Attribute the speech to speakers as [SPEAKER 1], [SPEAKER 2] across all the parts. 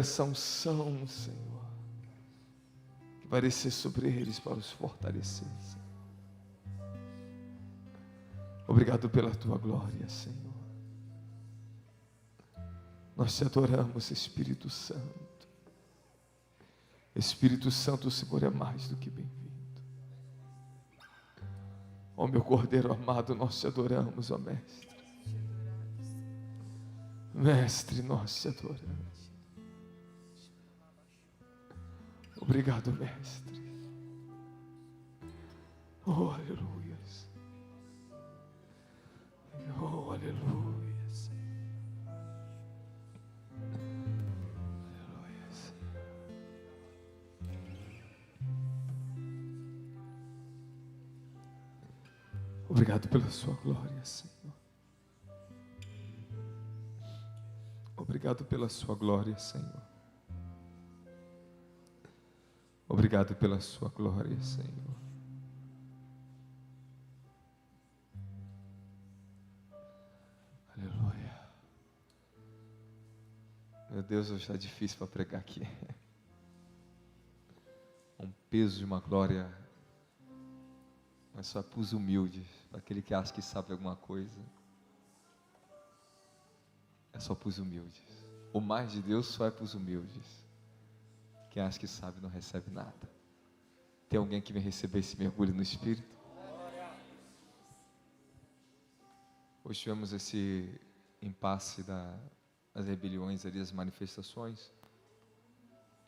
[SPEAKER 1] essa unção, Senhor, que vai descer sobre eles para os fortalecer, Senhor. Obrigado pela tua glória, Senhor. Nós te adoramos, Espírito Santo. Espírito Santo, o Senhor é mais do que bem-vindo. Ó meu Cordeiro amado, nós te adoramos, ó Mestre. Mestre, nós te adoramos. Obrigado, Mestre. Oh, aleluias. Oh, aleluias. Aleluias. Obrigado pela sua glória, Senhor. Obrigado pela sua glória, Senhor. Obrigado pela sua glória, Senhor. Aleluia. Meu Deus, hoje está difícil para pregar aqui. Um peso de uma glória, mas só para os humildes, para aquele que acha que sabe alguma coisa. É só para os humildes. O mais de Deus só é para os humildes. Quem acha que sabe não recebe nada. Tem alguém que vem receber esse mergulho no Espírito? Hoje tivemos esse impasse das rebeliões ali, as manifestações.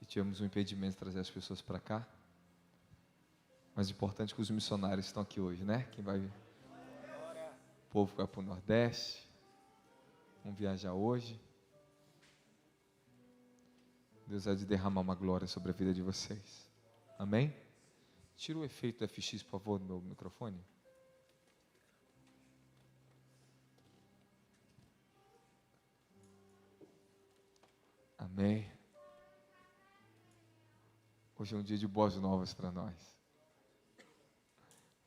[SPEAKER 1] E tivemos um impedimento de trazer as pessoas para cá. Mas o importante é que os missionários estão aqui hoje, né? Quem vai? O povo vai para o Nordeste. Vamos viajar hoje. Deus há de derramar uma glória sobre a vida de vocês. Amém? Tira o efeito do FX, por favor, do meu microfone. Amém. Hoje é um dia de boas novas para nós.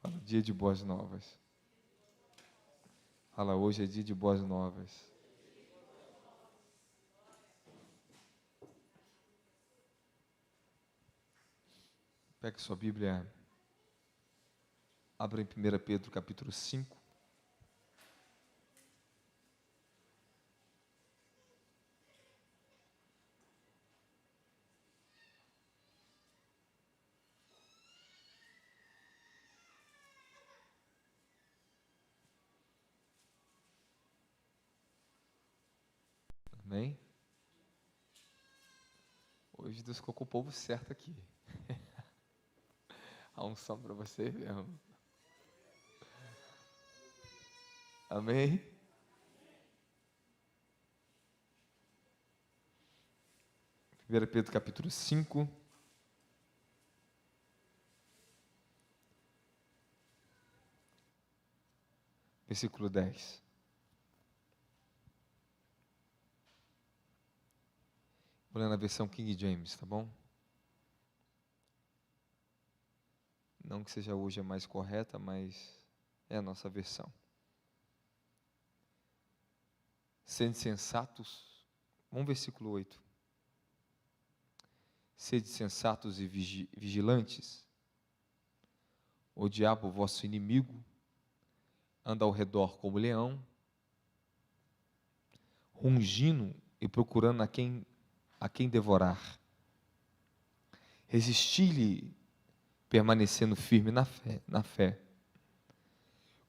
[SPEAKER 1] Fala, dia de boas novas. Fala, hoje é dia de boas novas. Pegue sua Bíblia, abra em 1 Pedro capítulo 5. Amém? Hoje Deus colocou o povo certo aqui. A unção para você mesmo. Amém? Primeiro Pedro capítulo 5. Versículo 10. Vou ler na versão King James, tá bom? Não que seja hoje a mais correta, mas é a nossa versão. Sede sensatos, vamos versículo 8. Sede sensatos e vigilantes. O diabo, vosso inimigo, anda ao redor como leão, rungindo e procurando a quem devorar. Resisti-lhe, permanecendo firme na fé,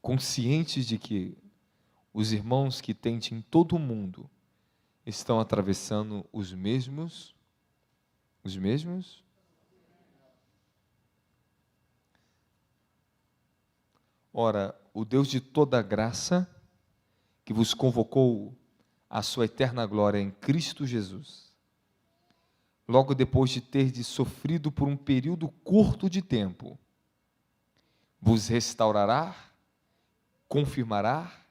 [SPEAKER 1] conscientes de que os irmãos que tente em todo o mundo estão atravessando os mesmos. Ora, o Deus de toda graça, que vos convocou à sua eterna glória em Cristo Jesus, logo depois de terdes sofrido por um período curto de tempo, vos restaurará, confirmará,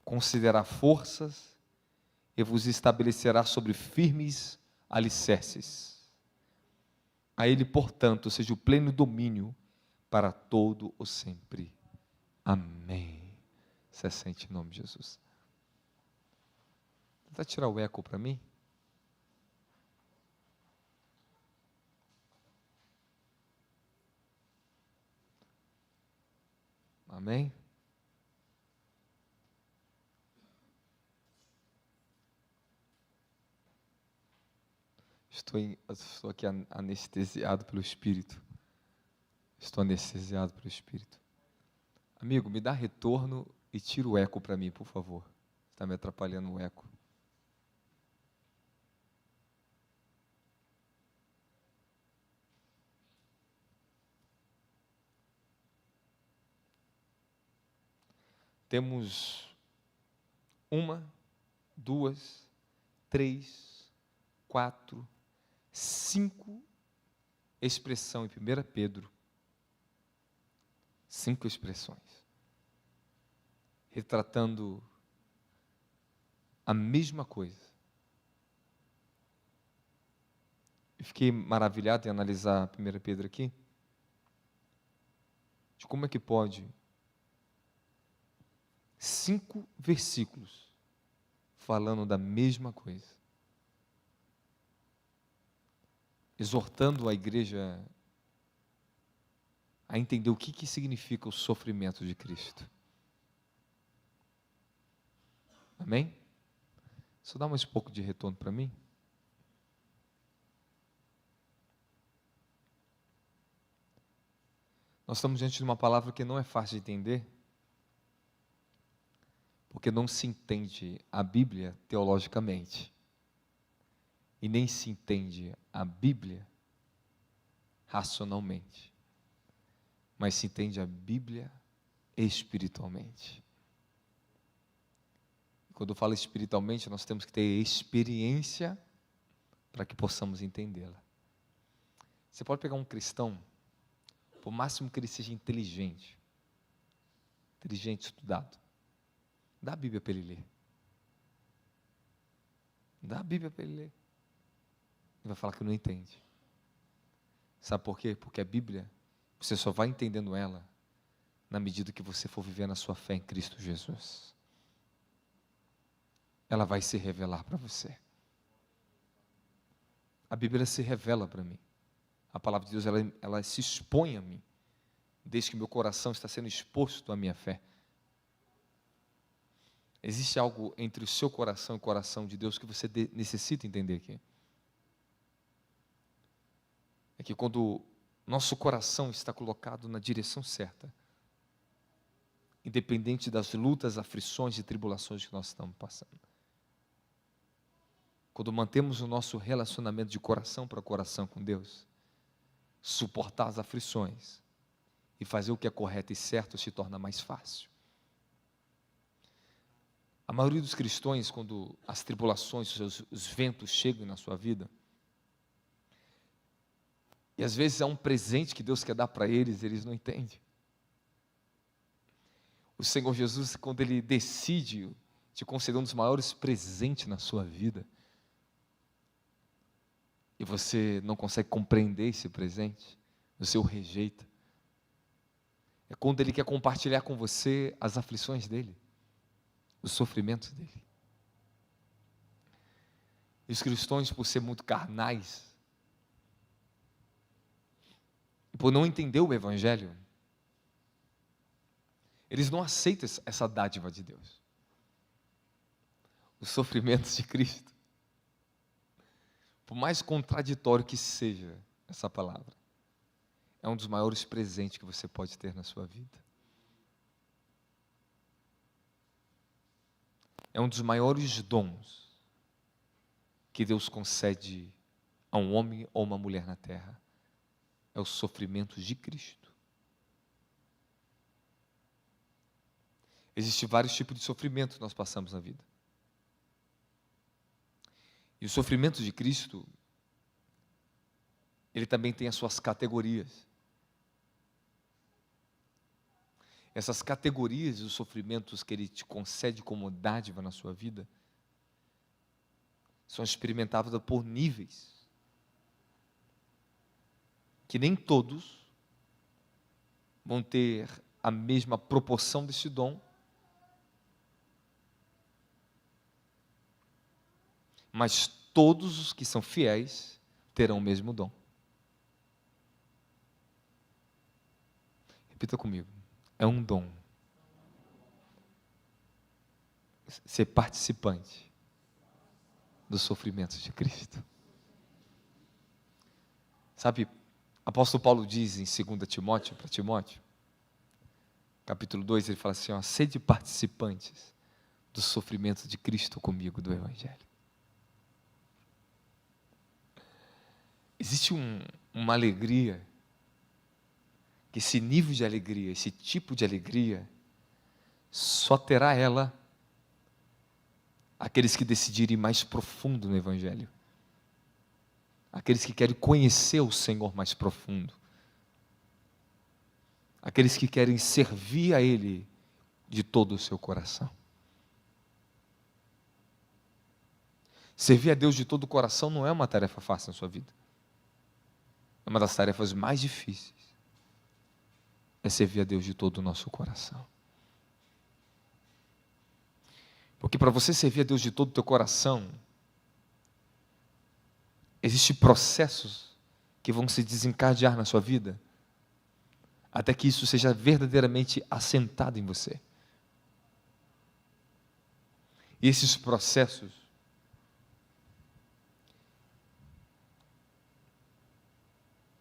[SPEAKER 1] concederá forças e vos estabelecerá sobre firmes alicerces. A Ele, portanto, seja o pleno domínio para todo o sempre. Amém. Você sente em nome de Jesus. Tenta tirar o eco para mim. Amém? Estou aqui anestesiado pelo Espírito. Estou anestesiado pelo Espírito. Amigo, me dá retorno e tira o eco para mim, por favor. Está me atrapalhando o eco. Temos 1, 2, 3, 4, 5 expressões em 1 Pedro. 5 expressões. Retratando a mesma coisa. Eu fiquei maravilhado em analisar 1 Pedro aqui. De como é que pode 5 versículos falando da mesma coisa, exortando a igreja a entender o que significa o sofrimento de Cristo. Amém? Só dá mais um pouco de retorno para mim. Nós estamos diante de uma palavra que não é fácil de entender, porque não se entende a Bíblia teologicamente, e nem se entende a Bíblia racionalmente, mas se entende a Bíblia espiritualmente. Quando eu falo espiritualmente, nós temos que ter experiência para que possamos entendê-la. Você pode pegar um cristão, por máximo que ele seja inteligente, estudado, dá a Bíblia para ele ler. Dá a Bíblia para ele ler. Ele vai falar que não entende. Sabe por quê? Porque a Bíblia, você só vai entendendo ela na medida que você for vivendo a sua fé em Cristo Jesus. Ela vai se revelar para você. A Bíblia se revela para mim. A palavra de Deus, ela se expõe a mim, desde que meu coração está sendo exposto à minha fé. Existe algo entre o seu coração e o coração de Deus que você necessita entender aqui. É que quando nosso coração está colocado na direção certa, independente das lutas, aflições e tribulações que nós estamos passando, quando mantemos o nosso relacionamento de coração para coração com Deus, suportar as aflições e fazer o que é correto e certo se torna mais fácil. A maioria dos cristãos, quando as tribulações, os ventos chegam na sua vida, e às vezes é um presente que Deus quer dar para eles, eles não entendem. O Senhor Jesus, quando Ele decide te conceder um dos maiores presentes na sua vida, e você não consegue compreender esse presente, você o rejeita, é quando Ele quer compartilhar com você as aflições dEle, os sofrimentos dEle. E os cristãos, por ser muito carnais, e por não entender o Evangelho, eles não aceitam essa dádiva de Deus. Os sofrimentos de Cristo, por mais contraditório que seja essa palavra, é um dos maiores presentes que você pode ter na sua vida. É um dos maiores dons que Deus concede a um homem ou uma mulher na terra. É o sofrimento de Cristo. Existem vários tipos de sofrimento que nós passamos na vida. E o sofrimento de Cristo, ele também tem as suas categorias. Essas categorias dos sofrimentos que Ele te concede como dádiva na sua vida, são experimentadas por níveis, que nem todos vão ter a mesma proporção desse dom, mas todos os que são fiéis terão o mesmo dom. Repita comigo. É um dom. ser participante dos sofrimentos de Cristo. Sabe, apóstolo Paulo diz em 2 Timóteo, para Timóteo, capítulo 2, ele fala assim, ó, sede participantes dos sofrimentos de Cristo comigo, do Evangelho. Existe uma alegria, que esse nível de alegria, esse tipo de alegria, só terá ela aqueles que decidirem ir mais profundo no Evangelho. Aqueles que querem conhecer o Senhor mais profundo. Aqueles que querem servir a Ele de todo o seu coração. Servir a Deus de todo o coração não é uma tarefa fácil na sua vida. É uma das tarefas mais difíceis. É servir a Deus de todo o nosso coração. Porque para você servir a Deus de todo o teu coração, existem processos que vão se desencadear na sua vida, até que isso seja verdadeiramente assentado em você. E esses processos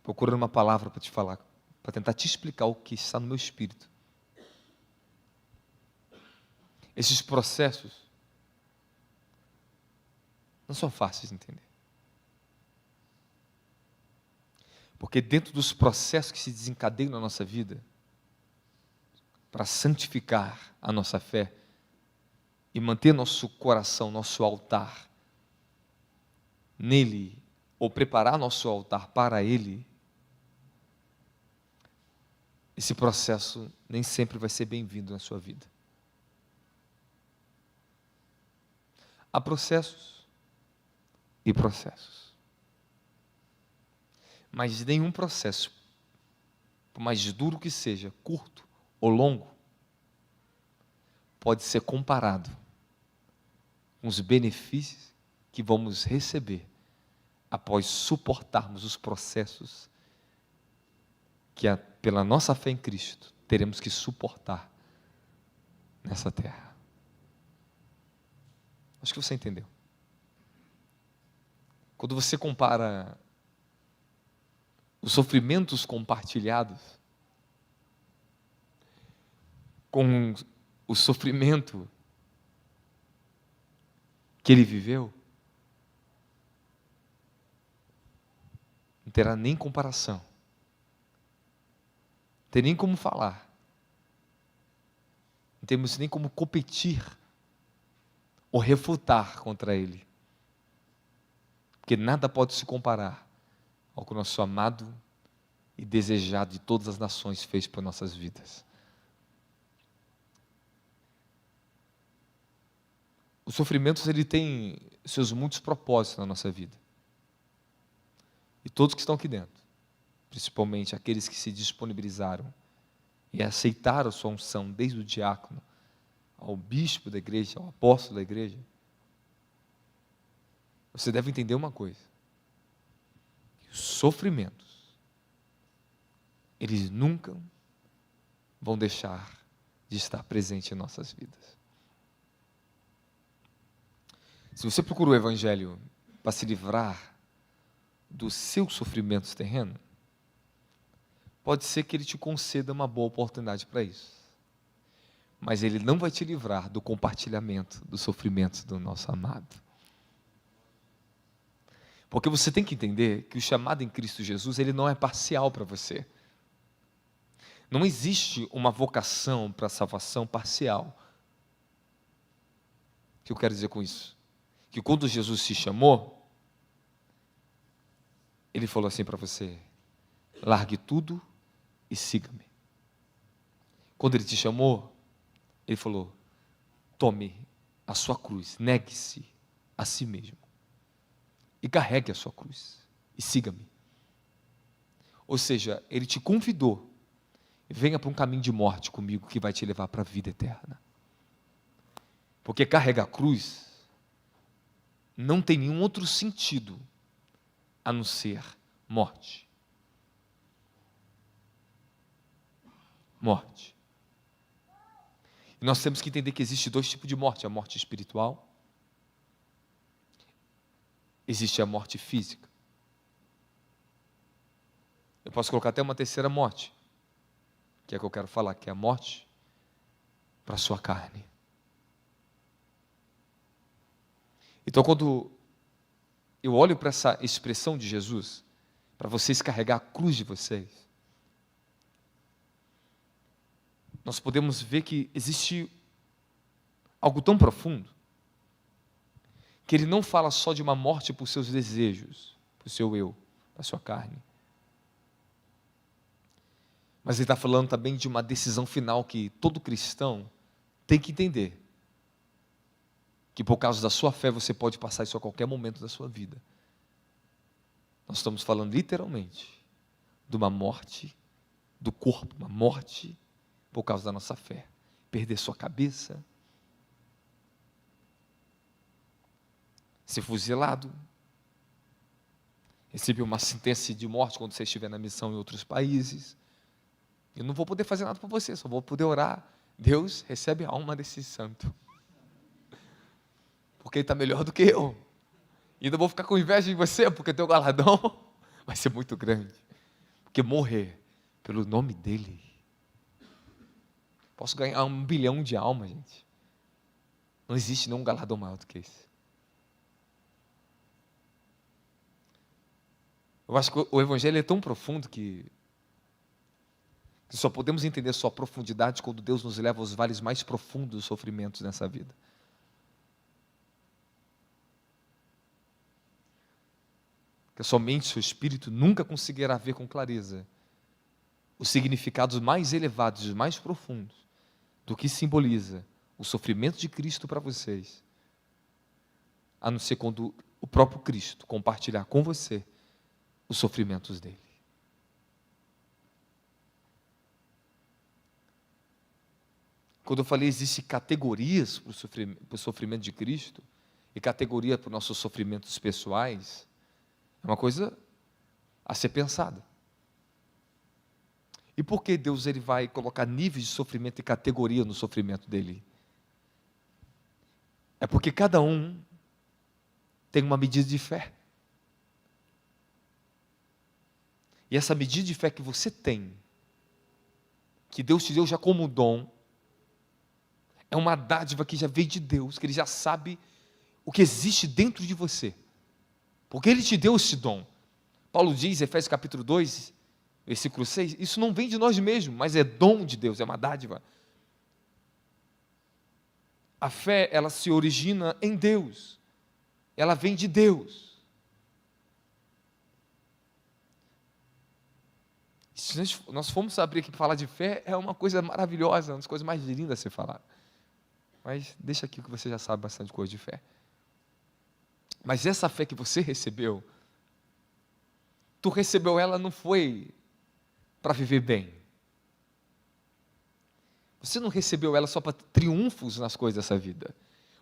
[SPEAKER 1] procurando uma palavra para te falar, para tentar te explicar o que está no meu espírito. Esses processos não são fáceis de entender. Porque dentro dos processos que se desencadeiam na nossa vida, para santificar a nossa fé e manter nosso coração, nosso altar nele, ou preparar nosso altar para Ele, esse processo nem sempre vai ser bem-vindo na sua vida. Há processos e processos. Mas nenhum processo, por mais duro que seja, curto ou longo, pode ser comparado com os benefícios que vamos receber após suportarmos os processos que, pela nossa fé em Cristo, teremos que suportar nessa terra. Acho que você entendeu. Quando você compara os sofrimentos compartilhados com o sofrimento que ele viveu, não terá nem comparação. Não tem nem como falar. Não temos nem como competir ou refutar contra ele. Porque nada pode se comparar ao que o nosso amado e desejado de todas as nações fez por nossas vidas. Os sofrimentos, ele tem seus muitos propósitos na nossa vida. E todos que estão aqui dentro, principalmente aqueles que se disponibilizaram e aceitaram a sua unção, desde o diácono ao bispo da igreja, ao apóstolo da igreja, você deve entender uma coisa: os sofrimentos, eles nunca vão deixar de estar presentes em nossas vidas. Se você procura o Evangelho para se livrar dos seus sofrimentos terrenos, pode ser que ele te conceda uma boa oportunidade para isso. Mas ele não vai te livrar do compartilhamento dos sofrimentos do nosso amado. Porque você tem que entender que o chamado em Cristo Jesus, ele não é parcial para você. Não existe uma vocação para a salvação parcial. O que eu quero dizer com isso? Que quando Jesus se chamou, ele falou assim para você: largue tudo e siga-me. Quando ele te chamou, ele falou: tome a sua cruz, negue-se a si mesmo e carregue a sua cruz e siga-me. Ou seja, ele te convidou: venha para um caminho de morte comigo que vai te levar para a vida eterna. Porque carregar a cruz não tem nenhum outro sentido a não ser morte. Morte. E nós temos que entender que existe dois tipos de morte: a morte espiritual, existe a morte física. Eu posso colocar até uma terceira morte, que é a que eu quero falar, que é a morte para a sua carne. Então, quando eu olho para essa expressão de Jesus, para vocês carregar a cruz de vocês, nós podemos ver que existe algo tão profundo, que ele não fala só de uma morte por seus desejos, por seu eu, para a sua carne, mas ele está falando também de uma decisão final que todo cristão tem que entender, que por causa da sua fé você pode passar isso a qualquer momento da sua vida. Nós estamos falando literalmente de uma morte do corpo, uma morte por causa da nossa fé. Perder sua cabeça, ser fuzilado, receber uma sentença de morte quando você estiver na missão em outros países. Eu não vou poder fazer nada por você, só vou poder orar. Deus, recebe a alma desse santo, porque ele está melhor do que eu. E ainda vou ficar com inveja de você, porque teu galardão vai ser muito grande. Porque morrer pelo nome dele, posso ganhar 1 bilhão de almas, gente. Não existe nenhum galardão maior do que esse. Eu acho que o Evangelho é tão profundo que só podemos entender sua profundidade quando Deus nos leva aos vales mais profundos dos sofrimentos nessa vida. Que somente seu espírito nunca conseguirá ver com clareza os significados mais elevados e mais profundos do que simboliza o sofrimento de Cristo para vocês, a não ser quando o próprio Cristo compartilhar com você os sofrimentos dele. Quando eu falei existem categorias para o sofrimento de Cristo e categoria para os nossos sofrimentos pessoais, é uma coisa a ser pensada. E por que Deus ele vai colocar níveis de sofrimento e categoria no sofrimento dele? É porque cada um tem uma medida de fé. E essa medida de fé que você tem, que Deus te deu já como dom, é uma dádiva que já veio de Deus, que Ele já sabe o que existe dentro de você. Porque Ele te deu esse dom. Paulo diz, Efésios capítulo 2, versículo 6, isso não vem de nós mesmos, mas é dom de Deus, é uma dádiva. A fé, ela se origina em Deus. Ela vem de Deus. Se nós formos abrir aqui para falar de fé, é uma coisa maravilhosa, uma das coisas mais lindas a ser falar. Mas deixa aqui que você já sabe bastante coisa de fé. Mas essa fé que você recebeu, tu recebeu ela não foi para viver bem. Você não recebeu ela só para triunfos nas coisas dessa vida.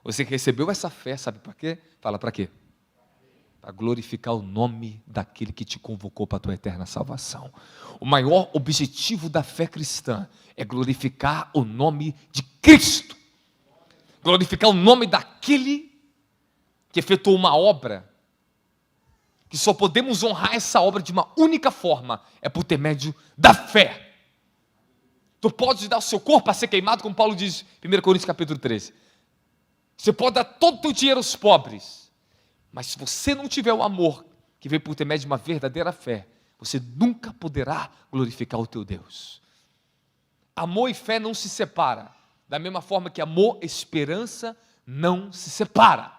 [SPEAKER 1] Você recebeu essa fé, sabe para quê? Fala para quê? Para glorificar o nome daquele que te convocou para a tua eterna salvação. O maior objetivo da fé cristã é glorificar o nome de Cristo. Glorificar o nome daquele que efetuou uma obra, que só podemos honrar essa obra de uma única forma, é por intermédio da fé. Tu pode dar o seu corpo a ser queimado, como Paulo diz em 1 Coríntios capítulo 13. Você pode dar todo o teu dinheiro aos pobres, mas se você não tiver o amor que vem por intermédio de uma verdadeira fé, você nunca poderá glorificar o teu Deus. Amor e fé não se separam, da mesma forma que amor e esperança não se separam.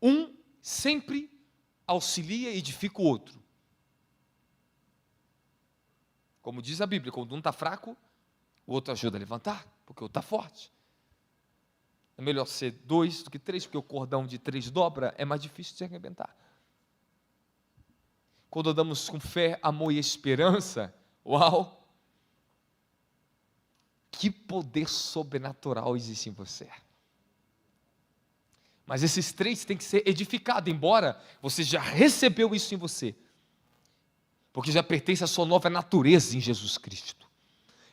[SPEAKER 1] Um sempre auxilia e edifica o outro. Como diz a Bíblia, quando um está fraco, o outro ajuda a levantar, porque o outro está forte. É melhor ser 2 do que 3, porque o cordão de 3 dobra, é mais difícil de se arrebentar. Quando andamos com fé, amor e esperança, uau! Que poder sobrenatural existe em você. Mas esses 3 têm que ser edificados, embora você já recebeu isso em você. porque já pertence à sua nova natureza em Jesus Cristo.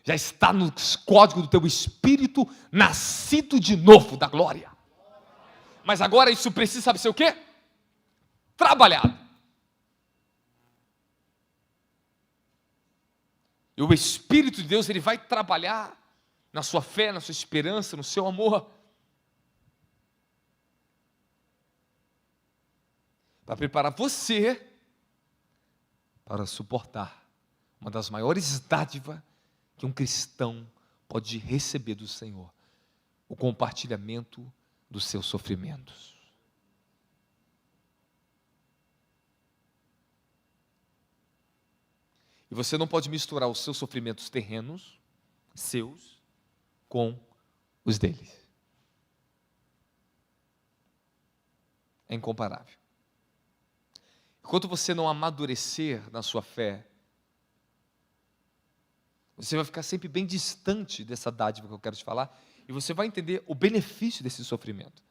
[SPEAKER 1] Já está no código do teu espírito, nascido de novo da glória. Mas agora isso precisa, sabe ser o quê? Trabalhado. E o Espírito de Deus, ele vai trabalhar na sua fé, na sua esperança, no seu amor, para preparar você para suportar uma das maiores dádivas que um cristão pode receber do Senhor: o compartilhamento dos seus sofrimentos. E você não pode misturar os seus sofrimentos terrenos, seus, com os deles. É incomparável. Enquanto você não amadurecer na sua fé, você vai ficar sempre bem distante dessa dádiva que eu quero te falar, e você vai entender o benefício desse sofrimento.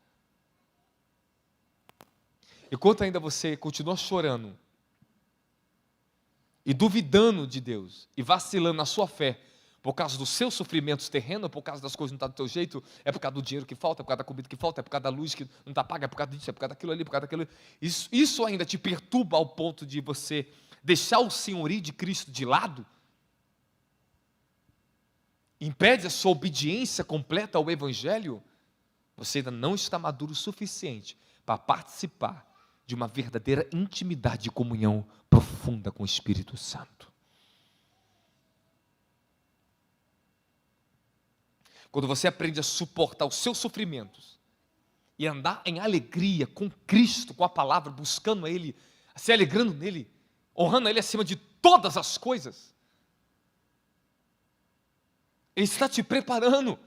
[SPEAKER 1] Enquanto ainda você continua chorando, e duvidando de Deus, e vacilando na sua fé, por causa dos seus sofrimentos terrenos, por causa das coisas que não estão do teu jeito, é por causa do dinheiro que falta, é por causa da comida que falta, é por causa da luz que não está paga, é por causa disso, é por causa daquilo ali, é por causa daquilo ali. Isso ainda te perturba ao ponto de você deixar o senhorio de Cristo de lado, impede a sua obediência completa ao Evangelho. Você ainda não está maduro o suficiente para participar de uma verdadeira intimidade e comunhão profunda com o Espírito Santo. Quando você aprende a suportar os seus sofrimentos e andar em alegria com Cristo, com a palavra, buscando a Ele, se alegrando nele, honrando a Ele acima de todas as coisas, Ele está te preparando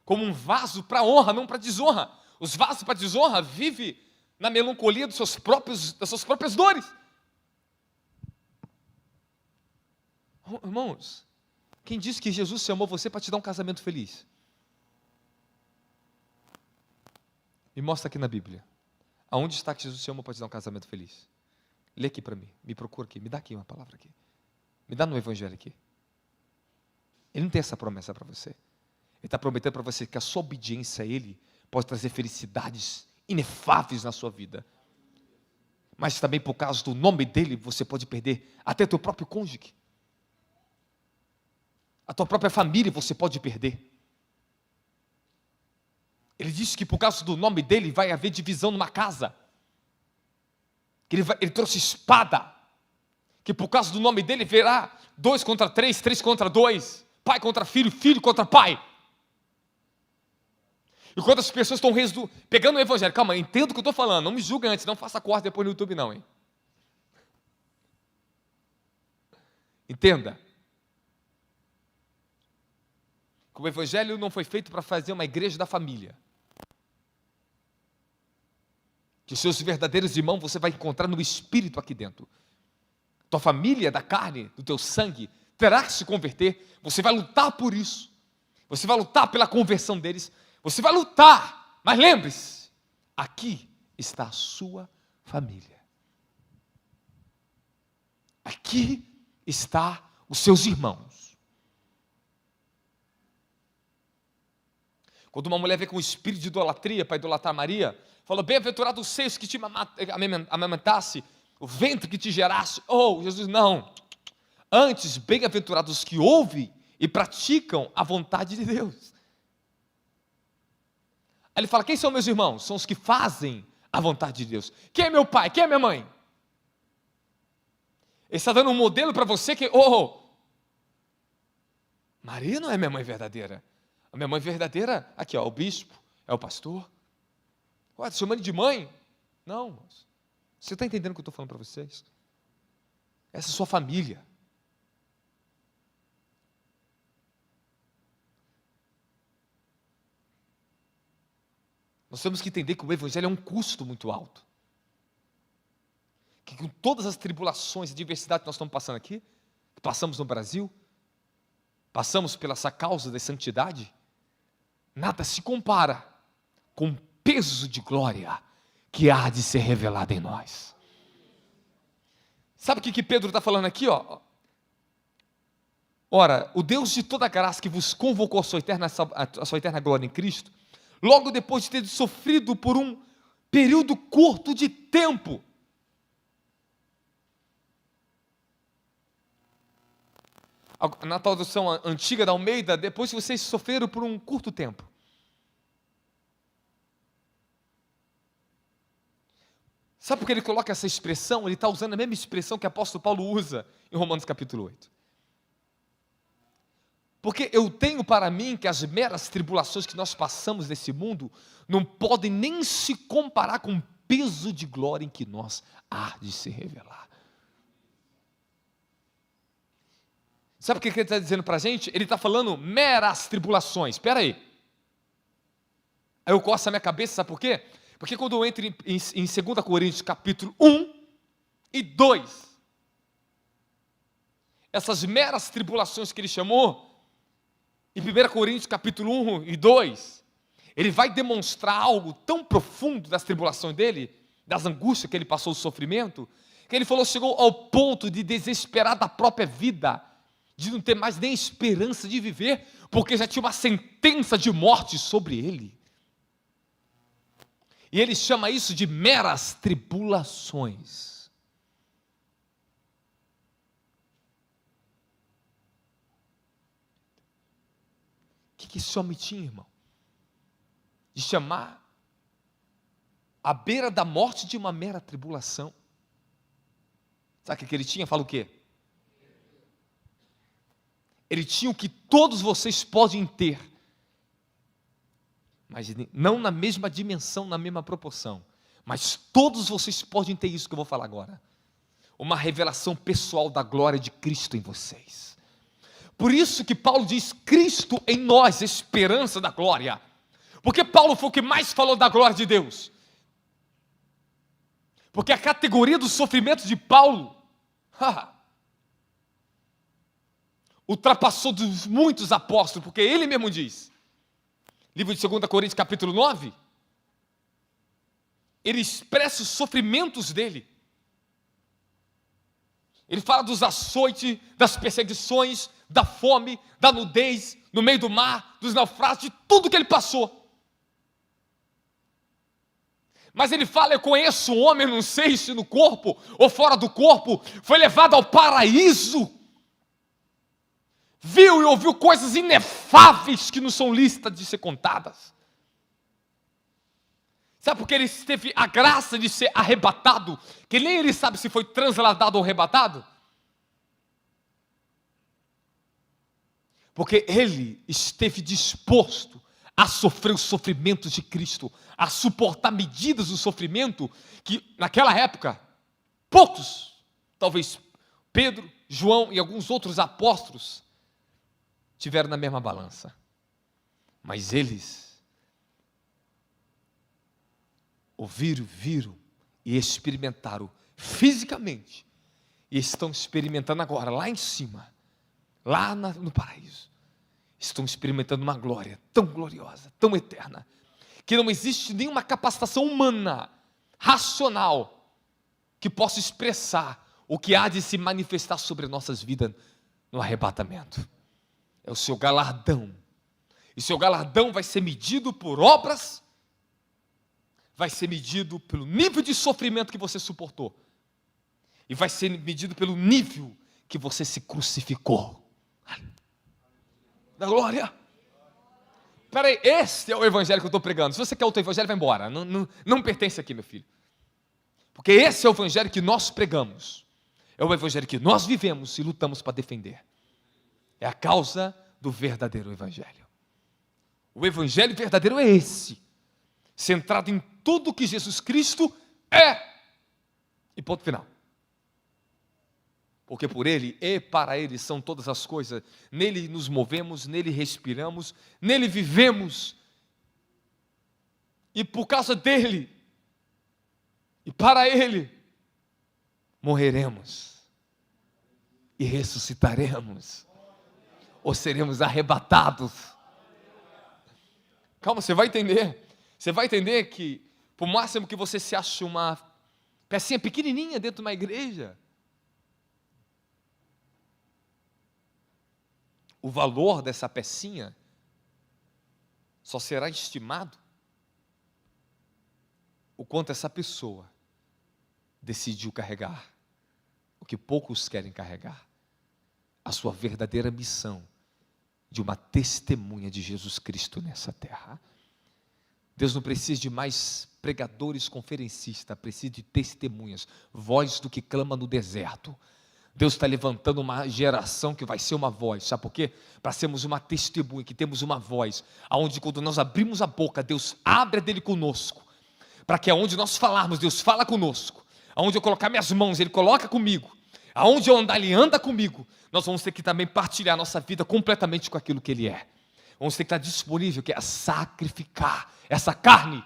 [SPEAKER 1] como um vaso para honra, não para desonra. Os vasos para desonra vivem na melancolia das suas próprias dores. Irmãos, quem disse que Jesus chamou você para te dar um casamento feliz? Me mostra aqui na Bíblia. Aonde está que Jesus chamou para te dar um casamento feliz? Lê aqui para mim, me procura aqui, me dá aqui uma palavra aqui. Me dá no Evangelho aqui. Ele não tem essa promessa para você. Ele está prometendo para você que a sua obediência a Ele pode trazer felicidades inefáveis na sua vida. Mas também por causa do nome dEle, você pode perder até teu próprio cônjuge. A tua própria família você pode perder. Ele disse que por causa do nome dEle vai haver divisão numa casa. Que ele trouxe espada. Que por causa do nome dEle verá 2 contra 3, 3 contra 2, pai contra filho, filho contra pai. E quando as pessoas estão pegando o Evangelho, calma, entenda o que eu estou falando, não me julgue antes, não faça corte depois no YouTube não, hein? Entenda. Que o Evangelho não foi feito para fazer uma igreja da família. Que os seus verdadeiros irmãos você vai encontrar no Espírito aqui dentro. Tua família da carne, do teu sangue, terá que se converter. Você vai lutar por isso. Você vai lutar pela conversão deles. Você vai lutar. Mas lembre-se, aqui está a sua família. Aqui está os seus irmãos. Quando uma mulher vem com o espírito de idolatria para idolatrar Maria, falou: bem-aventurados os seios que te amamentasse, o ventre que te gerasse. Oh, Jesus, não. Antes, bem-aventurados os que ouvem e praticam a vontade de Deus. Aí ele fala: quem são meus irmãos? São os que fazem a vontade de Deus. Quem é meu pai? Quem é minha mãe? Ele está dando um modelo para você que, Maria não é minha mãe verdadeira. A minha mãe verdadeira, aqui, ó, o bispo, é o pastor. Ué, te chamando de mãe? Não, moço. Você está entendendo o que eu estou falando para vocês? Essa é a sua família. Nós temos que entender que o Evangelho é um custo muito alto. Que com todas as tribulações e diversidade que nós estamos passando aqui, que passamos no Brasil, passamos pela essa causa da santidade, nada se compara com o peso de glória que há de ser revelado em nós. Sabe o que Pedro está falando aqui? Ó? Ora, o Deus de toda graça que vos convocou a sua eterna glória em Cristo, logo depois de ter sofrido por um período curto de tempo, na tradução antiga da Almeida, depois que vocês sofreram por um curto tempo. Sabe por que ele coloca essa expressão? Ele está usando a mesma expressão que o apóstolo Paulo usa em Romanos capítulo 8. Porque eu tenho para mim que as meras tribulações que nós passamos nesse mundo não podem nem se comparar com o peso de glória em que nós há de se revelar. Sabe o que ele está dizendo para a gente? Ele está falando meras tribulações. Espera aí. Aí eu coço a minha cabeça, sabe por quê? Porque quando eu entro em 2 Coríntios capítulo 1 e 2, essas meras tribulações que ele chamou, em 1 Coríntios capítulo 1 e 2, ele vai demonstrar algo tão profundo das tribulações dele, das angústias que ele passou, o sofrimento, que ele falou, chegou ao ponto de desesperar da própria vida, de não ter mais nem esperança de viver, porque já tinha uma sentença de morte sobre ele. E ele chama isso de meras tribulações. O que esse homem tinha, irmão? De chamar a beira da morte de uma mera tribulação. Sabe o que ele tinha? Fala o quê? Ele tinha o que todos vocês podem ter, mas não na mesma dimensão, na mesma proporção, mas todos vocês podem ter isso que eu vou falar agora, uma revelação pessoal da glória de Cristo em vocês. Por isso que Paulo diz, Cristo em nós, esperança da glória, porque Paulo foi o que mais falou da glória de Deus, porque a categoria dos sofrimentos de Paulo, ultrapassou dos muitos apóstolos, porque ele mesmo diz, livro de 2 Coríntios capítulo 9, ele expressa os sofrimentos dele, ele fala dos açoites, das perseguições, da fome, da nudez, no meio do mar, dos naufrágios, de tudo que ele passou. Mas ele fala, eu conheço um homem, não sei se no corpo ou fora do corpo, foi levado ao paraíso, viu e ouviu coisas inefáveis que não são listas de ser contadas. Sabe por que ele teve a graça de ser arrebatado, que nem ele sabe se foi transladado ou arrebatado? Porque ele esteve disposto a sofrer os sofrimentos de Cristo, a suportar medidas do sofrimento que naquela época, poucos, talvez Pedro, João e alguns outros apóstolos, tiveram na mesma balança, mas eles ouviram, viram e experimentaram fisicamente, e estão experimentando agora, lá em cima, lá no paraíso, estão experimentando uma glória tão gloriosa, tão eterna, que não existe nenhuma capacitação humana, racional, que possa expressar o que há de se manifestar sobre nossas vidas no arrebatamento. É o seu galardão, e seu galardão vai ser medido por obras, vai ser medido pelo nível de sofrimento que você suportou, e vai ser medido pelo nível que você se crucificou. Da glória. Espera aí, esse é o evangelho que eu estou pregando. Se você quer outro evangelho, vai embora, não pertence aqui, meu filho, porque esse é o evangelho que nós pregamos, é o evangelho que nós vivemos e lutamos para defender. É a causa do verdadeiro evangelho. O evangelho verdadeiro é esse, centrado em tudo que Jesus Cristo é, e ponto final. Porque por Ele e para Ele são todas as coisas, nele nos movemos, nele respiramos, nele vivemos, e por causa dEle, e para Ele, morreremos, e ressuscitaremos, ou seremos arrebatados. Calma, você vai entender que, por máximo que você se ache uma pecinha pequenininha dentro de uma igreja, o valor dessa pecinha só será estimado o quanto essa pessoa decidiu carregar o que poucos querem carregar, a sua verdadeira missão de uma testemunha de Jesus Cristo nessa terra. Deus não precisa de mais pregadores conferencistas, precisa de testemunhas, voz do que clama no deserto. Deus está levantando uma geração que vai ser uma voz, sabe por quê? Para sermos uma testemunha, que temos uma voz, aonde quando nós abrimos a boca, Deus abre a dele conosco, para que aonde nós falarmos, Deus fala conosco, aonde eu colocar minhas mãos, Ele coloca comigo, aonde eu andar, Ele anda comigo. Nós vamos ter que também partilhar nossa vida completamente com aquilo que Ele é. Vamos ter que estar disponível, que é sacrificar essa carne.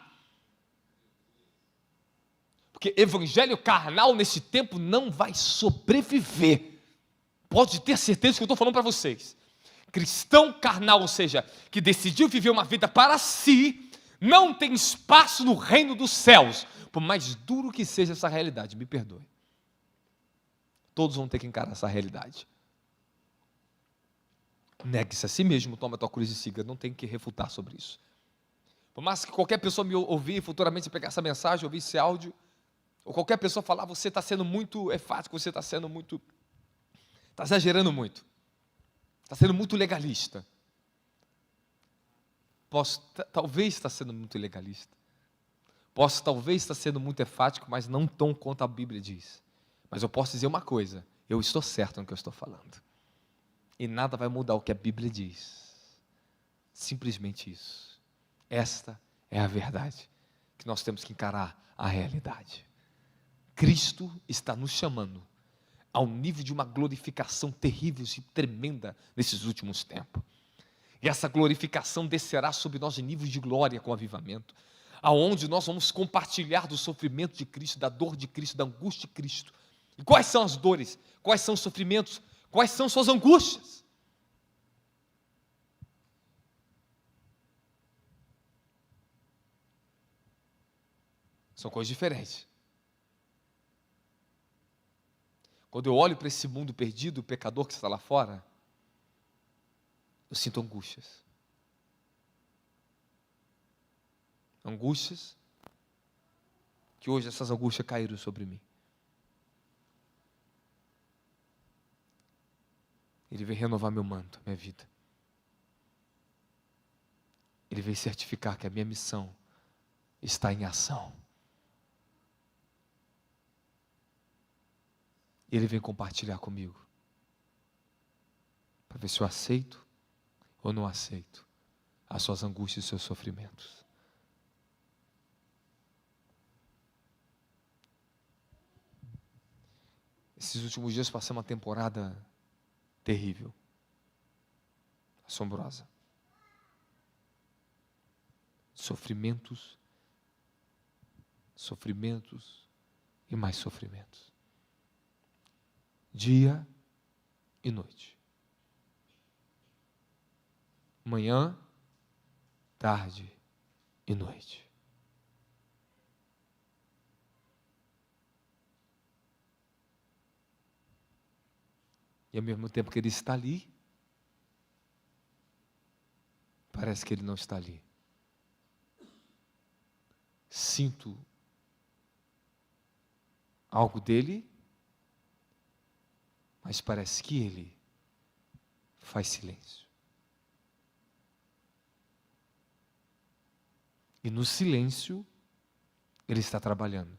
[SPEAKER 1] Porque evangelho carnal nesse tempo não vai sobreviver. Pode ter certeza que eu estou falando para vocês. Cristão carnal, ou seja, que decidiu viver uma vida para si, não tem espaço no reino dos céus. Por mais duro que seja essa realidade, me perdoe. Todos vão ter que encarar essa realidade. Negue-se a si mesmo, toma a tua cruz e siga. Não tem que refutar sobre isso. Por mais que qualquer pessoa me ouvir, futuramente pegar essa mensagem, ouvir esse áudio, ou qualquer pessoa falar, você está sendo muito enfático, você está sendo muito, está exagerando muito, está sendo muito legalista. Posso talvez estar sendo muito legalista, posso talvez estar sendo muito enfático, mas não tão quanto a Bíblia diz. Mas eu posso dizer uma coisa, eu estou certo no que eu estou falando. E nada vai mudar o que a Bíblia diz. Simplesmente isso. Esta é a verdade, que nós temos que encarar a realidade. Cristo está nos chamando ao nível de uma glorificação terrível e tremenda nesses últimos tempos. E essa glorificação descerá sobre nós em nível de glória com avivamento, aonde nós vamos compartilhar do sofrimento de Cristo, da dor de Cristo, da angústia de Cristo. E quais são as dores? Quais são os sofrimentos? Quais são suas angústias? São coisas diferentes. Quando eu olho para esse mundo perdido, o pecador que está lá fora, eu sinto angústias. Angústias, que hoje essas angústias caíram sobre mim. Ele vem renovar meu manto, minha vida. Ele vem certificar que a minha missão está em ação. Ele vem compartilhar comigo, para ver se eu aceito ou não aceito as suas angústias e os seus sofrimentos. Esses últimos dias passei uma temporada terrível, assombrosa. Sofrimentos, sofrimentos e mais sofrimentos. Dia e noite. Manhã, tarde e noite. E ao mesmo tempo que Ele está ali, parece que Ele não está ali. Sinto algo dele, mas parece que Ele faz silêncio. E no silêncio, Ele está trabalhando.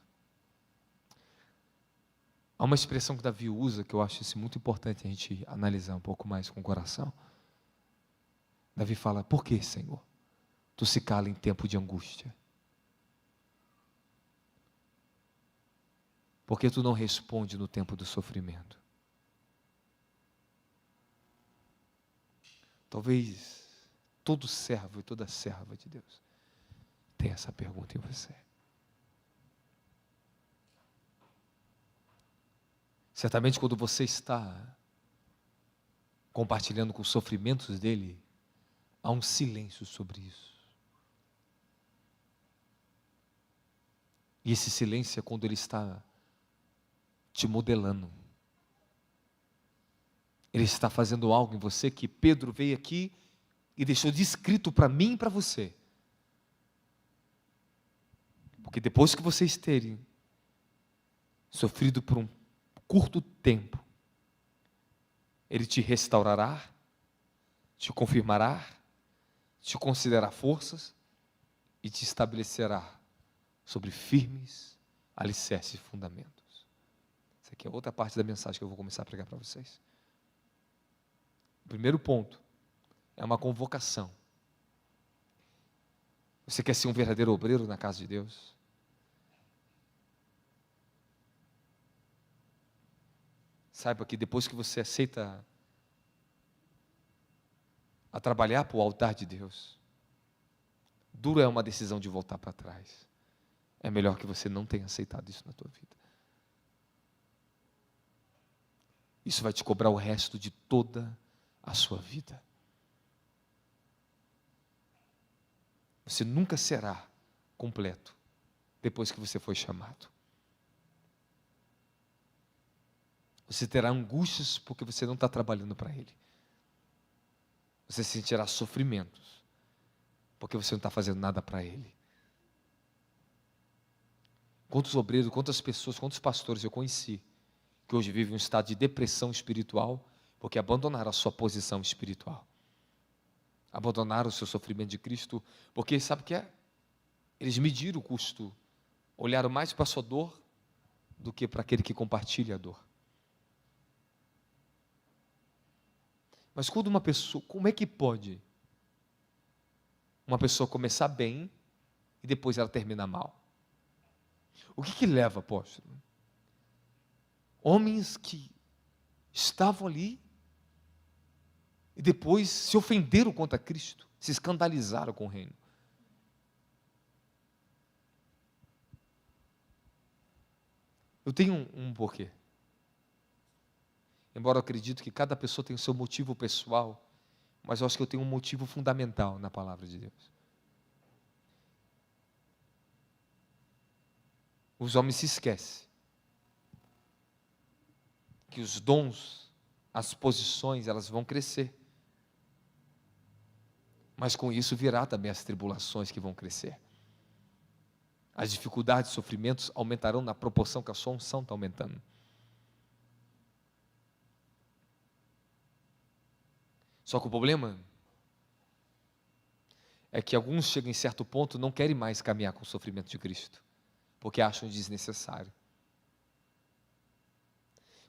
[SPEAKER 1] Há uma expressão que Davi usa, que eu acho isso muito importante a gente analisar um pouco mais com o coração. Davi fala, por que, Senhor, tu se cala em tempo de angústia? Por que tu não responde no tempo do sofrimento? Talvez todo servo e toda serva de Deus tenha essa pergunta em você. Certamente quando você está compartilhando com os sofrimentos dele, há um silêncio sobre isso. E esse silêncio é quando ele está te modelando. Ele está fazendo algo em você que Pedro veio aqui e deixou descrito para mim e para você. Porque depois que vocês terem sofrido por um curto tempo, Ele te restaurará, te confirmará, te concederá forças e te estabelecerá sobre firmes alicerces e fundamentos. Essa aqui é outra parte da mensagem que eu vou começar a pregar para vocês. O primeiro ponto é uma convocação. Você quer ser um verdadeiro obreiro na casa de Deus? Saiba que depois que você aceita a trabalhar para o altar de Deus, dura é uma decisão de voltar para trás. É melhor que você não tenha aceitado isso na tua vida. Isso vai te cobrar o resto de toda a sua vida. Você nunca será completo depois que você foi chamado. Você terá angústias porque você não está trabalhando para Ele. Você sentirá sofrimentos porque você não está fazendo nada para Ele. Quantos obreiros, quantas pessoas, quantos pastores eu conheci que hoje vivem um estado de depressão espiritual porque abandonaram a sua posição espiritual. Abandonaram o seu sofrimento de Cristo, porque sabe o que é? Eles mediram o custo, olharam mais para a sua dor do que para aquele que compartilha a dor. Mas quando uma pessoa, como é que pode uma pessoa começar bem e depois ela termina mal? O que leva, apóstolo? Homens que estavam ali e depois se ofenderam contra Cristo, se escandalizaram com o reino. Eu tenho um porquê. Embora eu acredite que cada pessoa tem o seu motivo pessoal, mas eu acho que eu tenho um motivo fundamental na palavra de Deus. Os homens se esquecem que os dons, as posições, elas vão crescer. Mas com isso virá também as tribulações que vão crescer. As dificuldades, sofrimentos aumentarão na proporção que a sua unção está aumentando. Só que o problema é que alguns chegam em certo ponto e não querem mais caminhar com o sofrimento de Cristo, porque acham desnecessário.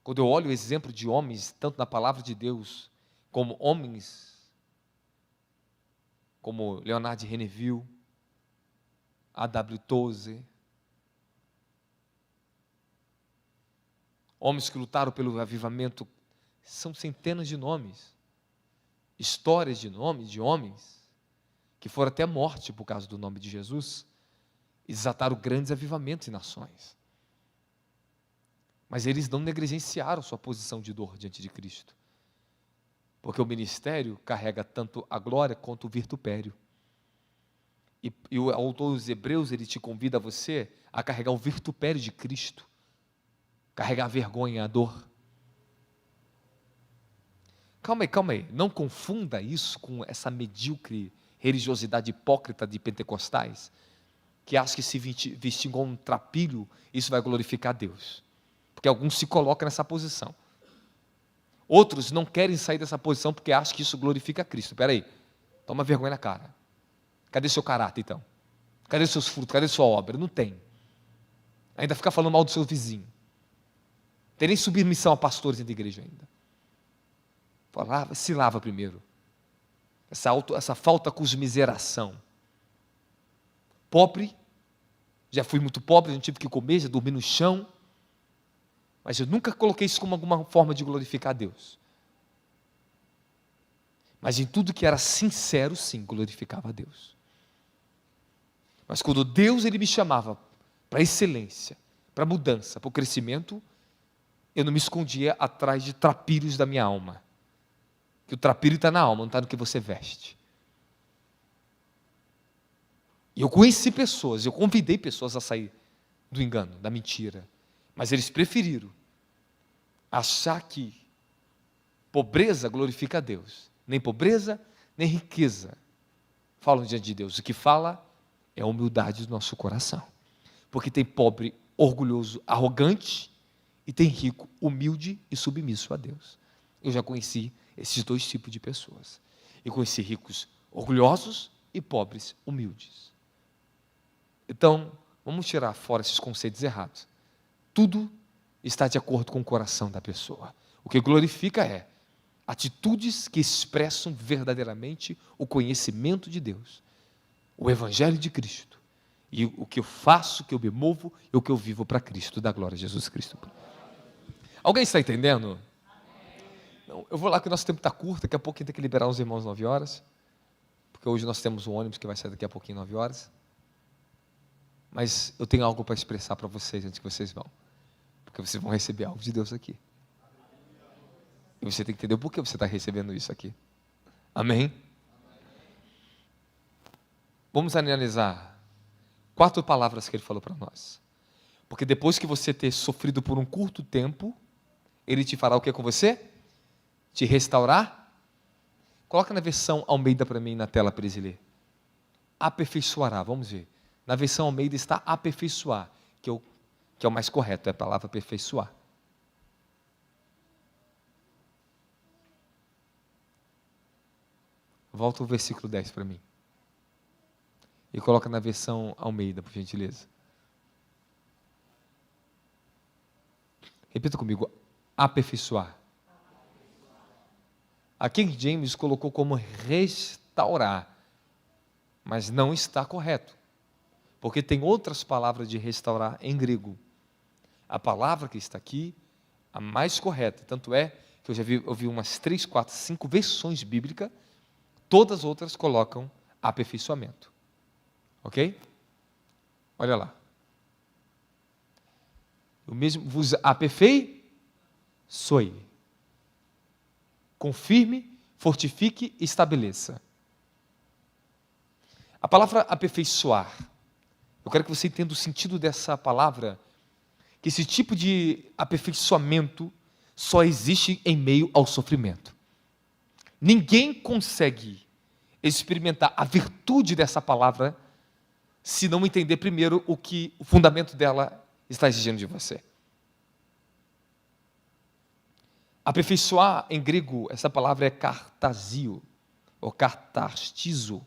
[SPEAKER 1] Quando eu olho o exemplo de homens, tanto na palavra de Deus, como homens, como Leonard de Reneville, A.W. Tozer, homens que lutaram pelo avivamento, são centenas de nomes, histórias de nomes de homens, que foram até morte por causa do nome de Jesus, e desataram grandes avivamentos em nações. Mas eles não negligenciaram sua posição de dor diante de Cristo. Porque o ministério carrega tanto a glória quanto o vitupério. E o autor dos Hebreus, ele te convida a você a carregar o vitupério de Cristo. Carregar a vergonha, a dor. Calma aí. Não confunda isso com essa medíocre religiosidade hipócrita de pentecostais, que acha que se vestir igual um trapilho, isso vai glorificar Deus. Porque alguns se colocam nessa posição. Outros não querem sair dessa posição porque acham que isso glorifica Cristo. Espera aí, toma vergonha na cara. Cadê seu caráter, então? Cadê seus frutos? Cadê sua obra? Não tem. Ainda fica falando mal do seu vizinho. Tem nem submissão a pastores dentro da igreja ainda. Fala, se lava primeiro. Essa falta cosmiseração. Pobre, já fui muito pobre, não tive que comer, já dormi no chão. Mas eu nunca coloquei isso como alguma forma de glorificar a Deus. Mas em tudo que era sincero, sim, glorificava a Deus. Mas quando Deus ele me chamava para excelência, para mudança, para o crescimento, eu não me escondia atrás de trapilhos da minha alma. Que o trapilho está na alma, não está no que você veste. E eu conheci pessoas, eu convidei pessoas a sair do engano, da mentira. Mas eles preferiram achar que pobreza glorifica a Deus. Nem pobreza, nem riqueza falam diante de Deus. O que fala é a humildade do nosso coração. Porque tem pobre, orgulhoso, arrogante, e tem rico, humilde e submisso a Deus. Eu já conheci esses dois tipos de pessoas. Eu conheci ricos orgulhosos e pobres humildes. Então, vamos tirar fora esses conceitos errados. Tudo está de acordo com o coração da pessoa. O que glorifica é atitudes que expressam verdadeiramente o conhecimento de Deus, o Evangelho de Cristo, e o que eu faço, o que eu me movo e o que eu vivo para Cristo, da glória a Jesus Cristo. Alguém está entendendo? Não, eu vou lá que o nosso tempo está curto, daqui a pouco tem que liberar os irmãos 9 horas, porque hoje nós temos um ônibus que vai sair daqui a pouquinho 9 horas, mas eu tenho algo para expressar para vocês antes que vocês vão, porque vocês vão receber algo de Deus aqui. E você tem que entender por que você está recebendo isso aqui. Amém? Vamos analisar 4 palavras que ele falou para nós. Porque depois que você ter sofrido por um curto tempo, ele te fará o que com você? Te restaurar? Coloca na versão Almeida para mim na tela para eles ler. Aperfeiçoará, vamos ver. Na versão Almeida está aperfeiçoar, que é o mais correto, é a palavra aperfeiçoar. Volta o versículo 10 para mim. E coloca na versão Almeida, por gentileza. Repita comigo. Aperfeiçoar. A King James colocou como restaurar, mas não está correto, porque tem outras palavras de restaurar em grego. A palavra que está aqui, a mais correta, tanto é que eu já ouvi umas 3, 4, 5 versões bíblicas. Todas as outras colocam aperfeiçoamento. Ok? Olha lá. O mesmo vos aperfeiçoe. Confirme, fortifique e estabeleça. A palavra aperfeiçoar. Eu quero que você entenda o sentido dessa palavra, que esse tipo de aperfeiçoamento só existe em meio ao sofrimento. Ninguém consegue experimentar a virtude dessa palavra se não entender primeiro o que o fundamento dela está exigindo de você. Aperfeiçoar em grego, essa palavra é kartasio, ou kartastizo.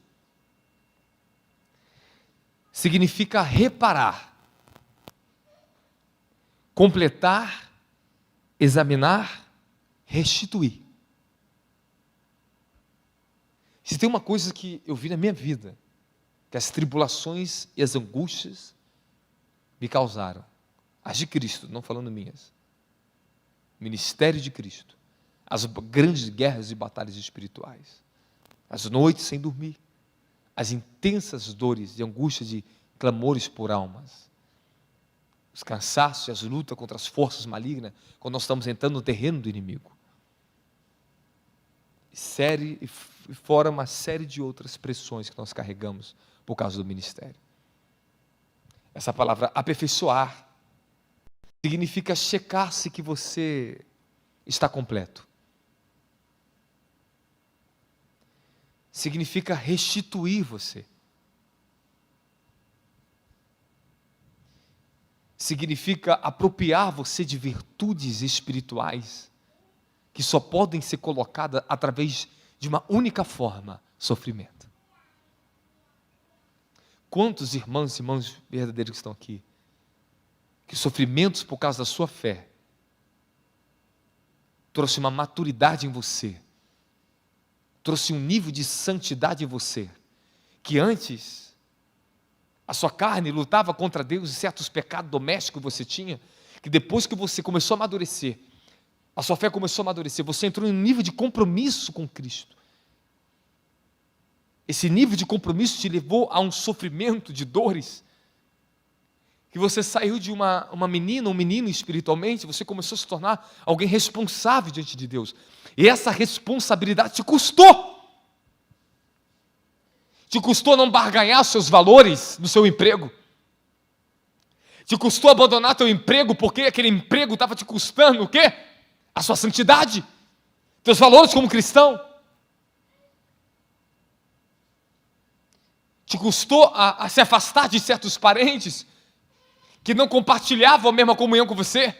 [SPEAKER 1] Significa reparar, completar, examinar, restituir. Se tem uma coisa que eu vi na minha vida, que as tribulações e as angústias me causaram, as de Cristo, não falando minhas, ministério de Cristo, as grandes guerras e batalhas espirituais, as noites sem dormir, as intensas dores e angústias de clamores por almas, os cansaços e as lutas contra as forças malignas, quando nós estamos entrando no terreno do inimigo. E fora uma série de outras pressões que nós carregamos por causa do ministério. Essa palavra aperfeiçoar significa checar-se que você está completo. Significa restituir você. Significa apropriar você de virtudes espirituais que só podem ser colocadas através de uma única forma: sofrimento. Quantos irmãos e irmãs verdadeiros que estão aqui, que sofrimentos por causa da sua fé trouxe uma maturidade em você, trouxe um nível de santidade em você, que antes a sua carne lutava contra Deus e certos pecados domésticos que você tinha, que depois que você começou a amadurecer, a sua fé começou a amadurecer, você entrou em um nível de compromisso com Cristo. Esse nível de compromisso te levou a um sofrimento de dores, que você saiu de uma menina, um menino espiritualmente, você começou a se tornar alguém responsável diante de Deus. E essa responsabilidade te custou. Te custou não barganhar seus valores no seu emprego. Te custou abandonar teu emprego, porque aquele emprego estava te custando o quê? A sua santidade. teus valores como cristão. Te custou a se afastar de certos parentes que não compartilhavam a mesma comunhão com você,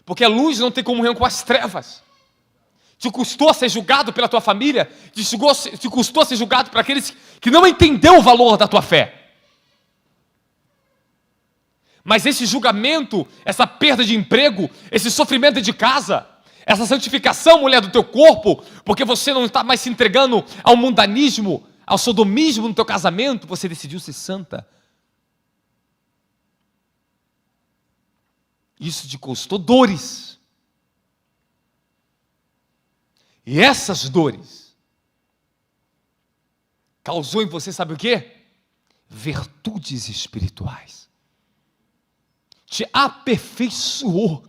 [SPEAKER 1] porque a luz não tem comunhão com as trevas. Te custou ser julgado pela tua família, te custou ser julgado por aqueles que não entenderam o valor da tua fé. Mas esse julgamento, essa perda de emprego, esse sofrimento de casa, essa santificação, mulher, do teu corpo, porque você não está mais se entregando ao mundanismo, ao sodomismo no teu casamento, você decidiu ser santa. Isso te custou dores. E essas dores causou em você, sabe o quê? Virtudes espirituais. Te aperfeiçoou.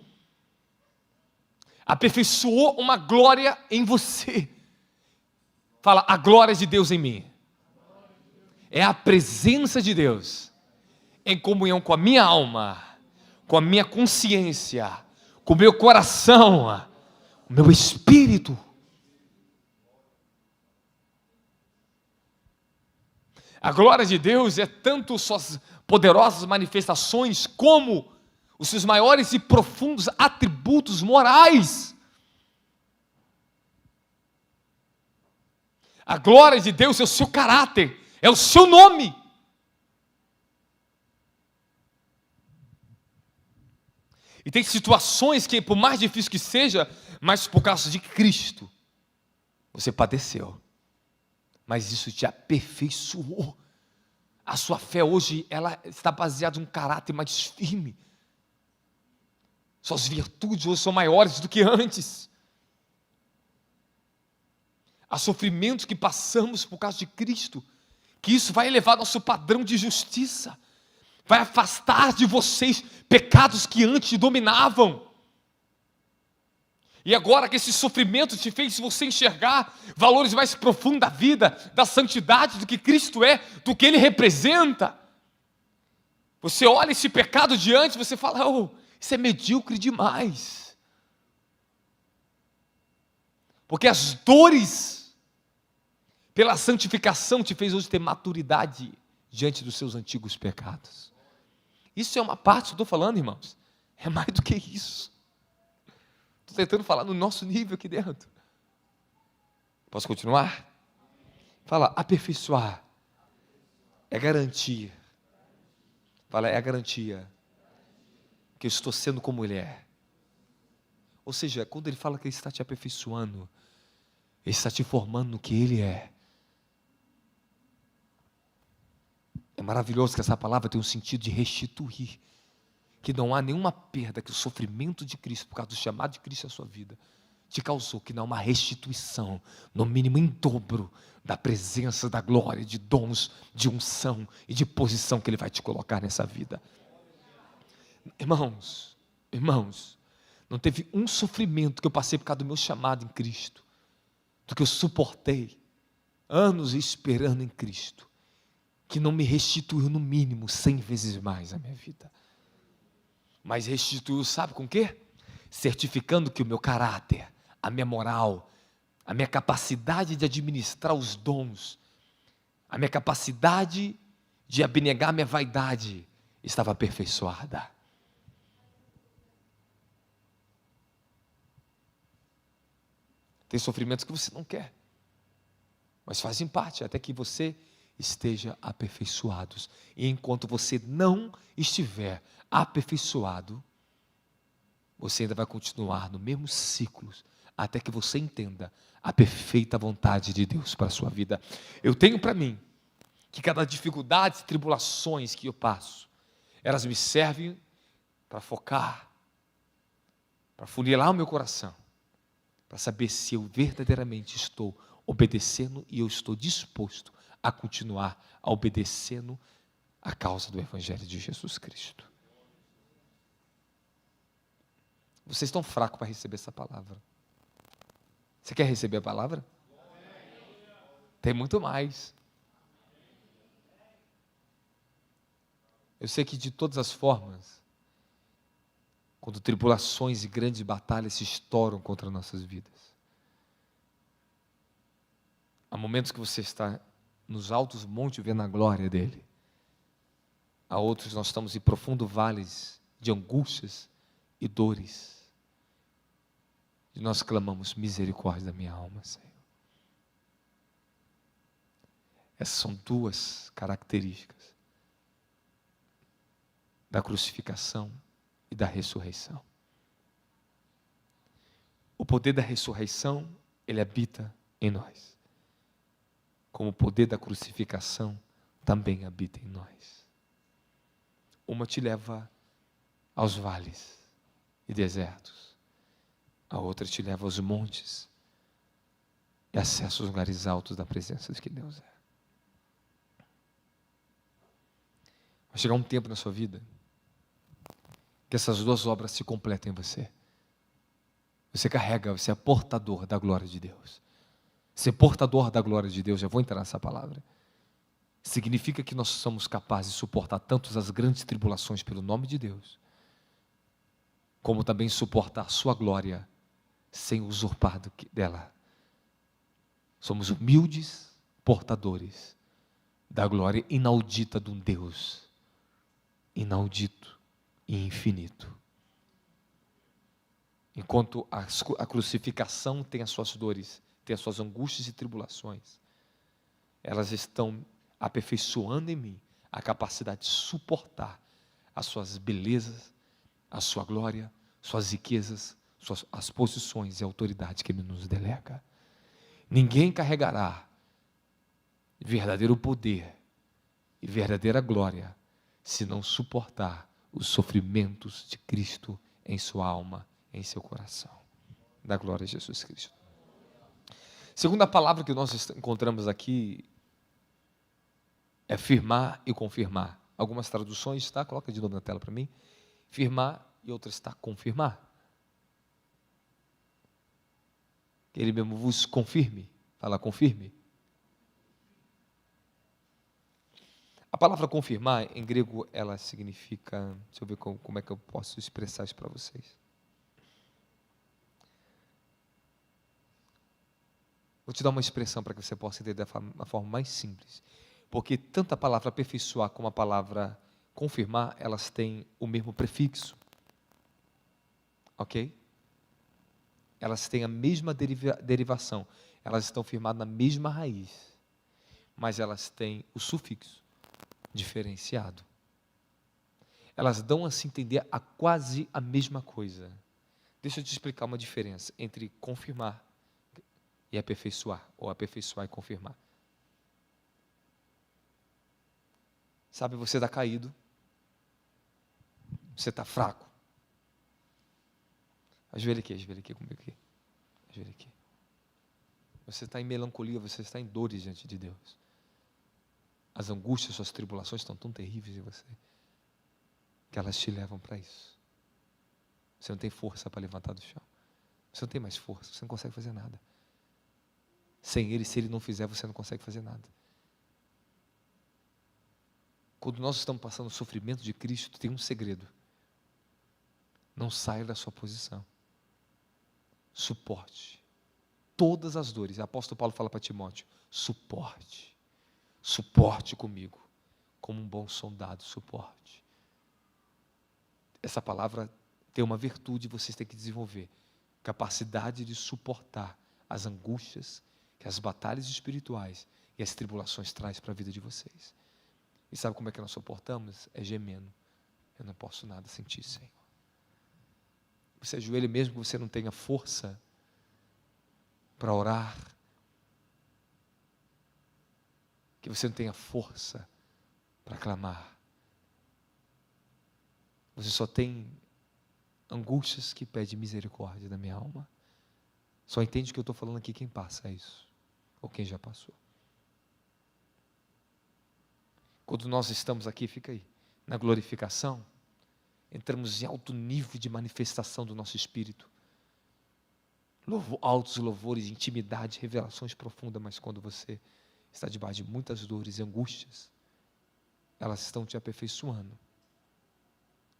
[SPEAKER 1] Aperfeiçoou uma glória em você. Fala, a glória de Deus em mim. É a presença de Deus em comunhão com a minha alma, com a minha consciência, com o meu coração, o meu espírito. A glória de Deus é tanto suas poderosas manifestações, como os seus maiores e profundos atributos morais. A glória de Deus é o seu caráter, é o seu nome. E tem situações que, por mais difícil que seja, mas por causa de Cristo, você padeceu. Mas isso te aperfeiçoou. A sua fé hoje, ela está baseada em um caráter mais firme. Suas virtudes hoje são maiores do que antes. Há sofrimentos que passamos por causa de Cristo, que isso vai elevar nosso padrão de justiça, vai afastar de vocês pecados que antes te dominavam. E agora que esse sofrimento te fez você enxergar valores mais profundos da vida, da santidade, do que Cristo é, do que Ele representa. Você olha esse pecado diante e você fala, oh, isso é medíocre demais. Porque as dores pela santificação te fez hoje ter maturidade diante dos seus antigos pecados. Isso é uma parte que eu estou falando, irmãos. É mais do que isso. Estou tentando falar no nosso nível aqui dentro. Posso continuar? Fala, aperfeiçoar é garantia. Fala, é a garantia que eu estou sendo como Ele é. Ou seja, quando Ele fala que Ele está te aperfeiçoando, Ele está te formando no que Ele é. É maravilhoso que essa palavra tem um sentido de restituir. Que não há nenhuma perda que o sofrimento de Cristo, por causa do chamado de Cristo à sua vida, te causou, que não há uma restituição, no mínimo em dobro, da presença, da glória, de dons, de unção e de posição que Ele vai te colocar nessa vida. Irmãos, não teve um sofrimento que eu passei por causa do meu chamado em Cristo, do que eu suportei anos esperando em Cristo, que não me restituiu no mínimo 100 vezes mais a minha vida. Mas restituiu, sabe com o quê? Certificando que o meu caráter, a minha moral, a minha capacidade de administrar os dons, a minha capacidade de abnegar minha vaidade, estava aperfeiçoada. Tem sofrimentos que você não quer, mas fazem parte até que você esteja aperfeiçoados. E enquanto você não estiver aperfeiçoado, você ainda vai continuar no mesmo ciclo, até que você entenda a perfeita vontade de Deus para a sua vida. Eu tenho para mim que cada dificuldade e tribulações que eu passo, elas me servem para focar, para funilar o meu coração, para saber se eu verdadeiramente estou obedecendo e eu estou disposto a continuar obedecendo a causa do Evangelho de Jesus Cristo. Vocês estão fracos para receber essa palavra. Você quer receber a palavra? Tem muito mais. Eu sei que de todas as formas, quando tribulações e grandes batalhas se estouram contra nossas vidas, Há momentos que você está nos altos montes vendo a glória dele. Há outros nós estamos em profundos vales de angústias e dores. E nós clamamos misericórdia da minha alma, Senhor. Essas são duas características da crucificação e da ressurreição. O poder da ressurreição, ele habita em nós. Como o poder da crucificação também habita em nós. Uma te leva aos vales e desertos. A outra te leva aos montes e acessa os lugares altos da presença de que Deus é. Vai chegar um tempo na sua vida que essas duas obras se completam em você. Você carrega, você é portador da glória de Deus. Ser portador da glória de Deus, já vou entrar nessa palavra, significa que nós somos capazes de suportar tanto as grandes tribulações pelo nome de Deus, como também suportar a sua glória sem usurpar dela. Somos humildes portadores da glória inaudita de um Deus inaudito e infinito. Enquanto a crucificação tem as suas dores, tem as suas angústias e tribulações, elas estão aperfeiçoando em mim a capacidade de suportar as suas belezas, a sua glória, suas riquezas, as posições e autoridade que Ele nos delega. Ninguém carregará verdadeiro poder e verdadeira glória se não suportar os sofrimentos de Cristo em sua alma, em seu coração. Da glória a Jesus Cristo. Segunda palavra que nós encontramos aqui é firmar e confirmar. Algumas traduções está, coloca de novo na tela para mim. Firmar e outras está confirmar. Que Ele mesmo vos confirme. Fala confirme. A palavra confirmar, em grego, ela significa... Deixa eu ver como é que eu posso expressar isso para vocês. Vou te dar uma expressão para que você possa entender da forma mais simples. Porque tanto a palavra aperfeiçoar como a palavra confirmar, elas têm o mesmo prefixo. Ok? Elas têm a mesma derivação. Elas estão firmadas na mesma raiz. Mas elas têm o sufixo diferenciado. Elas dão a se entender a quase a mesma coisa. Deixa eu te explicar uma diferença entre confirmar e aperfeiçoar, ou aperfeiçoar e confirmar. Sabe, você está caído, você está fraco. Ajoelha aqui comigo aqui. Ajoelha aqui. Você está em melancolia, você está em dores diante de Deus. As angústias, suas tribulações estão tão terríveis em você, que elas te levam para isso. Você não tem força para levantar do chão. Você não tem mais força, você não consegue fazer nada. Sem Ele, se Ele não fizer, você não consegue fazer nada. Quando nós estamos passando o sofrimento de Cristo, tem um segredo. Não saia da sua posição. Suporte todas as dores. O apóstolo Paulo fala para Timóteo, suporte comigo, como um bom soldado, suporte. Essa palavra tem uma virtude, vocês têm que desenvolver, capacidade de suportar as angústias que as batalhas espirituais e as tribulações trazem para a vida de vocês. E sabe como é que nós suportamos? É gemendo. Eu não posso nada sem ti, Senhor. Você ajoelha mesmo que você não tenha força para orar, que você não tenha força para clamar. Você só tem angústias que pedem misericórdia da minha alma. Só entende que eu estou falando aqui quem passa isso, ou quem já passou. Quando nós estamos aqui, fica aí, na glorificação, entramos em alto nível de manifestação do nosso espírito. Altos louvores, intimidade, revelações profundas, mas quando você está debaixo de muitas dores e angústias, elas estão te aperfeiçoando.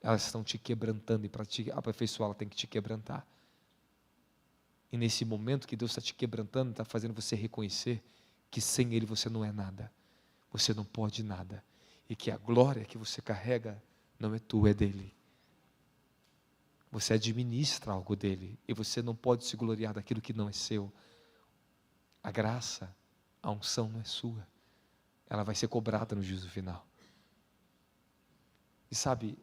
[SPEAKER 1] Elas estão te quebrantando, e para te aperfeiçoar, ela tem que te quebrantar. E nesse momento que Deus está te quebrantando, está fazendo você reconhecer que sem Ele você não é nada, você não pode nada, e que a glória que você carrega não é tua, é dele. Você administra algo dele, e você não pode se gloriar daquilo que não é seu. A graça, a unção não é sua, ela vai ser cobrada no juízo final. E sabe,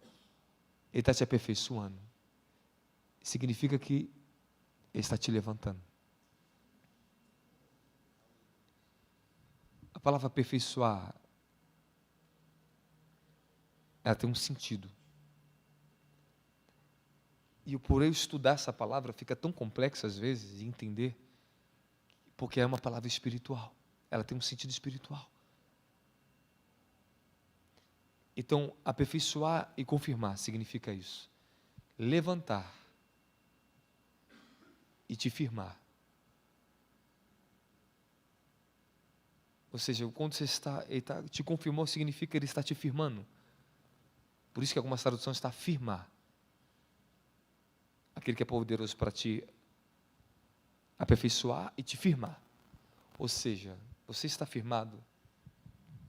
[SPEAKER 1] Ele está te aperfeiçoando, significa que Ele está te levantando. A palavra aperfeiçoar, ela tem um sentido. E por eu estudar essa palavra, fica tão complexo às vezes de entender, porque é uma palavra espiritual, ela tem um sentido espiritual. Então, aperfeiçoar e confirmar significa isso: levantar e te firmar. Ou seja, quando ele te confirmou, significa que ele está te firmando. Por isso que algumas traduções está firmar. Aquele que é poderoso para te aperfeiçoar e te firmar. Ou seja, você está firmado,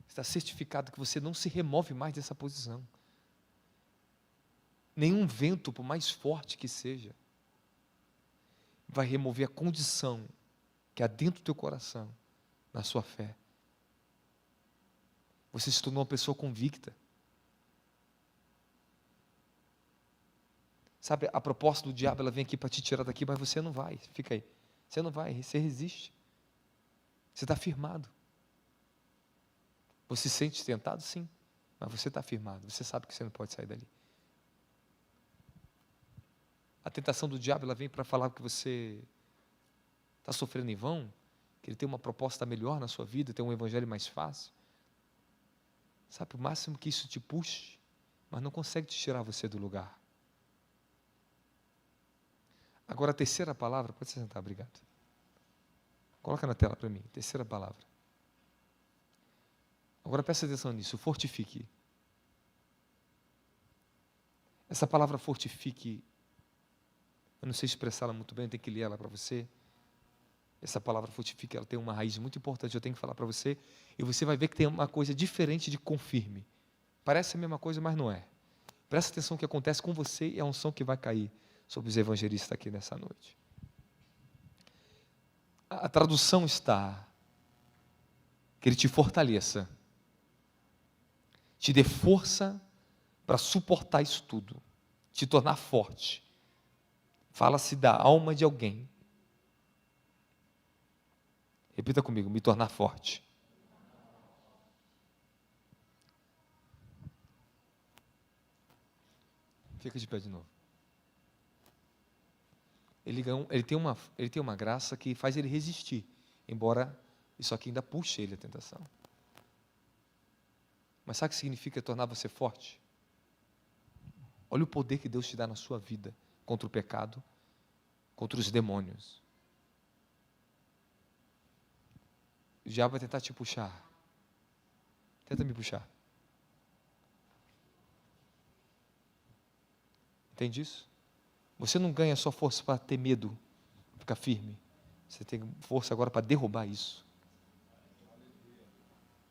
[SPEAKER 1] está certificado que você não se remove mais dessa posição. Nenhum vento, por mais forte que seja, vai remover a condição que há dentro do teu coração, na sua fé. Você se tornou uma pessoa convicta. Sabe, a proposta do diabo, ela vem aqui para te tirar daqui, mas você não vai, fica aí. Você não vai, você resiste. Você está firmado. Você se sente tentado? Sim, mas você está firmado, você sabe que você não pode sair dali. A tentação do diabo, ela vem para falar que você está sofrendo em vão, que ele tem uma proposta melhor na sua vida, tem um evangelho mais fácil. Sabe, o máximo que isso te puxe, mas não consegue te tirar você do lugar. Agora a terceira palavra, pode se sentar, obrigado. Coloca na tela para mim, terceira palavra. Agora presta atenção nisso, fortifique. Essa palavra fortifique, eu não sei expressá-la muito bem, eu tenho que ler ela para você. Essa palavra fortifique, ela tem uma raiz muito importante, eu tenho que falar para você, e você vai ver que tem uma coisa diferente de confirme. Parece a mesma coisa, mas não é. Presta atenção no que acontece com você e a unção que vai cair sobre os evangelistas aqui nessa noite. A tradução está, que ele te fortaleça, te dê força para suportar isso tudo, te tornar forte. Fala-se da alma de alguém. Repita comigo, me tornar forte. Fica de pé de novo. Ele tem uma graça que faz ele resistir, embora isso aqui ainda puxe ele a tentação. Mas sabe o que significa tornar você forte? Olha o poder que Deus te dá na sua vida contra o pecado, contra os demônios. O diabo vai tentar te puxar. Tenta me puxar. Entende isso? Você não ganha só força para ter medo, ficar firme. Você tem força agora para derrubar isso.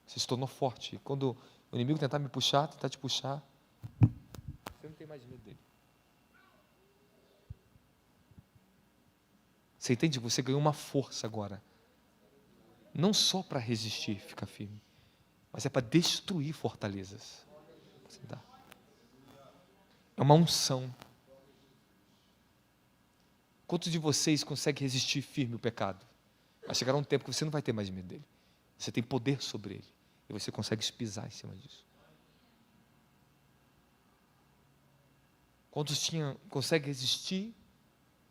[SPEAKER 1] Você se tornou forte. Quando o inimigo tentar me puxar, tentar te puxar, você não tem mais medo dele. Você entende? Você ganhou uma força agora. Não só para resistir, ficar firme, mas é para destruir fortalezas. É uma unção. Quantos de vocês conseguem resistir firme ao pecado? Vai chegar um tempo que você não vai ter mais medo dele. Você tem poder sobre ele. E você consegue pisar em cima disso. Quantos conseguem resistir,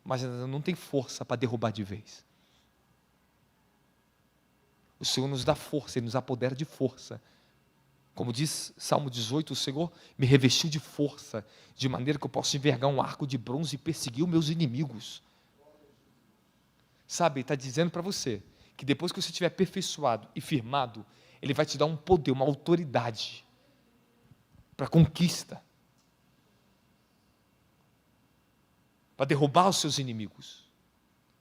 [SPEAKER 1] mas ainda não tem força para derrubar de vez? O Senhor nos dá força, Ele nos apodera de força. Como diz Salmo 18, o Senhor me revestiu de força, de maneira que eu possa envergar um arco de bronze e perseguir os meus inimigos. Sabe, está dizendo para você, que depois que você estiver aperfeiçoado e firmado, Ele vai te dar um poder, uma autoridade, para conquista, para derrubar os seus inimigos,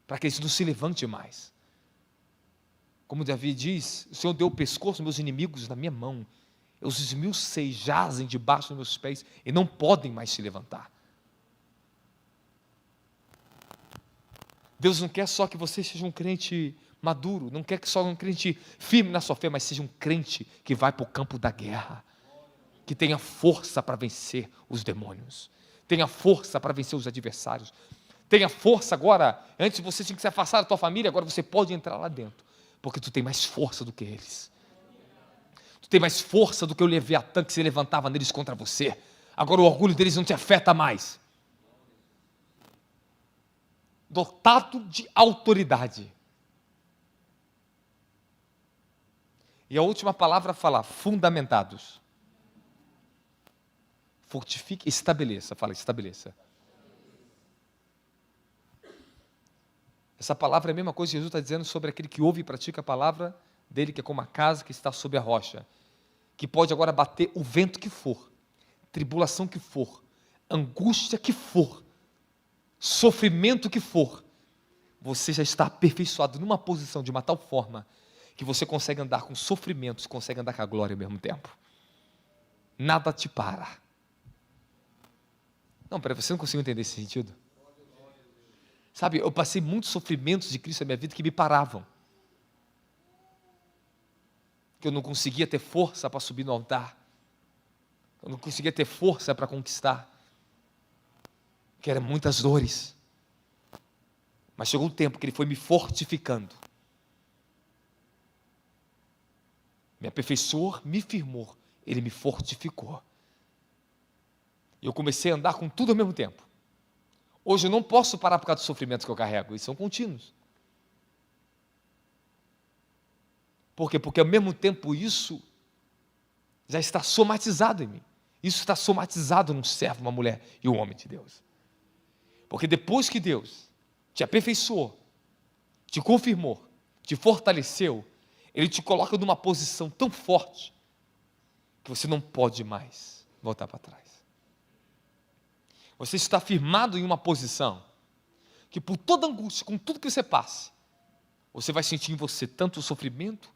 [SPEAKER 1] para que eles não se levantem mais. Como Davi diz, o Senhor deu o pescoço aos meus inimigos na minha mão. Eu os esmiucei, jazem debaixo dos meus pés e não podem mais se levantar. Deus não quer só que você seja um crente maduro, não quer que só um crente firme na sua fé, mas seja um crente que vai para o campo da guerra, que tenha força para vencer os demônios, tenha força para vencer os adversários, tenha força agora. Antes você tinha que se afastar da tua família, agora você pode entrar lá dentro, porque tu tem mais força do que eles. Tu tem mais força do que o Leviatã que se levantava neles contra você. Agora o orgulho deles não te afeta mais. Dotado de autoridade. E a última palavra fala, fundamentados. Fortifique, estabeleça. Fala, estabeleça. Essa palavra é a mesma coisa que Jesus está dizendo sobre aquele que ouve e pratica a palavra dele, que é como a casa que está sob a rocha, que pode agora bater o vento que for, tribulação que for, angústia que for, sofrimento que for, você já está aperfeiçoado numa posição de uma tal forma que você consegue andar com sofrimentos, consegue andar com a glória ao mesmo tempo. Nada te para. Não, peraí, você não conseguiu entender esse sentido? Sabe, eu passei muitos sofrimentos de Cristo na minha vida que me paravam. Que eu não conseguia ter força para subir no altar. Eu não conseguia ter força para conquistar. Que eram muitas dores. Mas chegou um tempo que Ele foi me fortificando. Me aperfeiçoou, me firmou. Ele me fortificou. E eu comecei a andar com tudo ao mesmo tempo. Hoje eu não posso parar por causa dos sofrimentos que eu carrego. Eles são contínuos. Por quê? Porque ao mesmo tempo isso já está somatizado em mim. Isso está somatizado num servo, uma mulher e um homem de Deus. Porque depois que Deus te aperfeiçoou, te confirmou, te fortaleceu, Ele te coloca numa posição tão forte que você não pode mais voltar para trás. Você está firmado em uma posição que por toda angústia, com tudo que você passe, você vai sentir em você tanto o sofrimento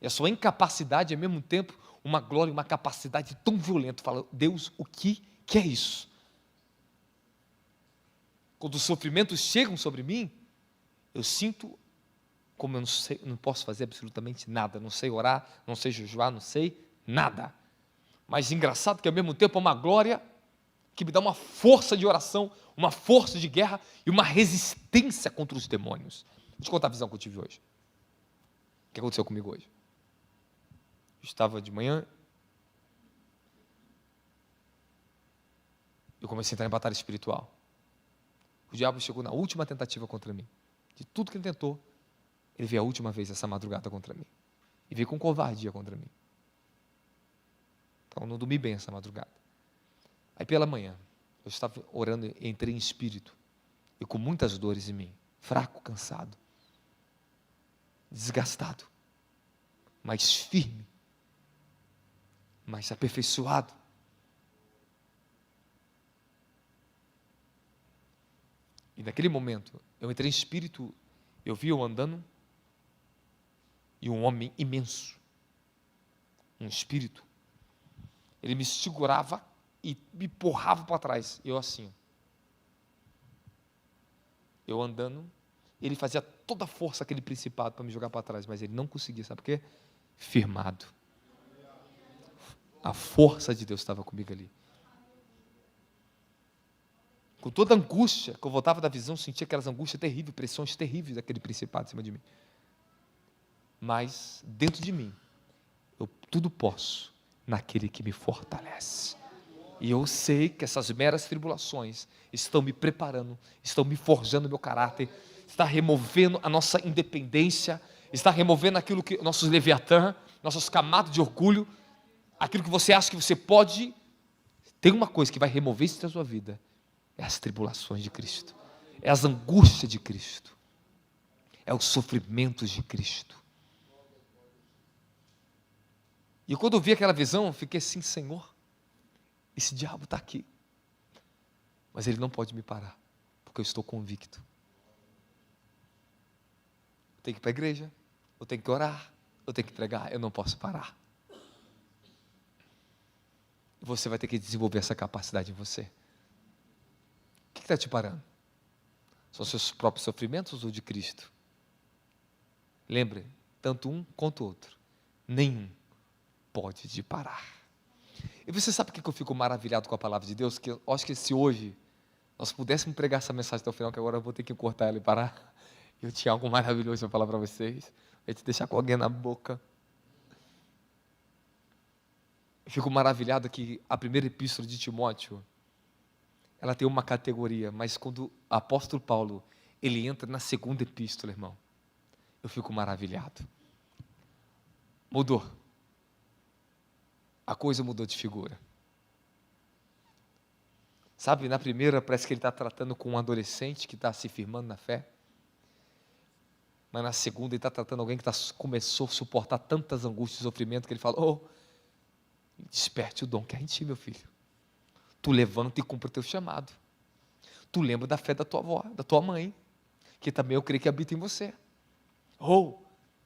[SPEAKER 1] e a sua incapacidade, ao mesmo tempo, uma glória e uma capacidade tão violenta. Fala, Deus, o que é isso? Quando os sofrimentos chegam sobre mim, eu sinto como eu não sei, não posso fazer absolutamente nada, não sei orar, não sei jejuar, não sei nada. Mas engraçado que ao mesmo tempo é uma glória que me dá uma força de oração, uma força de guerra e uma resistência contra os demônios. Deixa eu te contar a visão que eu tive hoje. O que aconteceu comigo hoje? Eu estava de manhã, eu comecei a entrar em batalha espiritual. O diabo chegou na última tentativa contra mim. De tudo que ele tentou, ele veio a última vez essa madrugada contra mim. E veio com covardia contra mim. Então, eu não dormi bem essa madrugada. Aí, pela manhã, eu estava orando, entrei em espírito. E com muitas dores em mim. Fraco, cansado. Desgastado. Mas firme. Mas aperfeiçoado. E naquele momento, eu entrei em espírito, eu vi eu andando, e um homem imenso, um espírito, ele me segurava e me empurrava para trás, eu assim, eu andando, ele fazia toda a força, aquele principado, para me jogar para trás, mas ele não conseguia, sabe por quê? Firmado. A força de Deus estava comigo ali. Com toda a angústia, que eu voltava da visão, sentia aquelas angústias terríveis, pressões terríveis daquele principado em cima de mim. Mas, dentro de mim, eu tudo posso naquele que me fortalece. E eu sei que essas meras tribulações estão me preparando, estão me forjando meu caráter, está removendo a nossa independência, está removendo aquilo que, nossos leviatã, nossas camadas de orgulho, aquilo que você acha que você pode. Tem uma coisa que vai remover isso da sua vida, é as tribulações de Cristo, é as angústias de Cristo, é os sofrimentos de Cristo. E quando eu vi aquela visão, eu fiquei assim, Senhor, esse diabo está aqui, mas ele não pode me parar, porque eu estou convicto. Eu tenho que ir para a igreja, eu tenho que orar, eu tenho que pregar, eu não posso parar. Você vai ter que desenvolver essa capacidade em você. O que está te parando? São seus próprios sofrimentos ou de Cristo? Lembre, tanto um quanto o outro, nenhum pode te parar. E você sabe por que eu fico maravilhado com a palavra de Deus? Que eu acho que se hoje nós pudéssemos pregar essa mensagem até o final, que agora eu vou ter que cortar ela e parar. Eu tinha algo maravilhoso para falar para vocês. Eu ia te deixar com alguém na boca. Eu fico maravilhado que a primeira epístola de Timóteo, ela tem uma categoria, mas quando o apóstolo Paulo, ele entra na segunda epístola, irmão, eu fico maravilhado. Mudou. A coisa mudou de figura. Sabe, na primeira parece que ele está tratando com um adolescente que está se firmando na fé. Mas na segunda ele está tratando alguém que começou a suportar tantas angústias e sofrimento que ele fala, desperte o dom que há em ti, meu filho. Tu levanta e cumpre o teu chamado. Tu lembra da fé da tua avó, da tua mãe, que também eu creio que habita em você.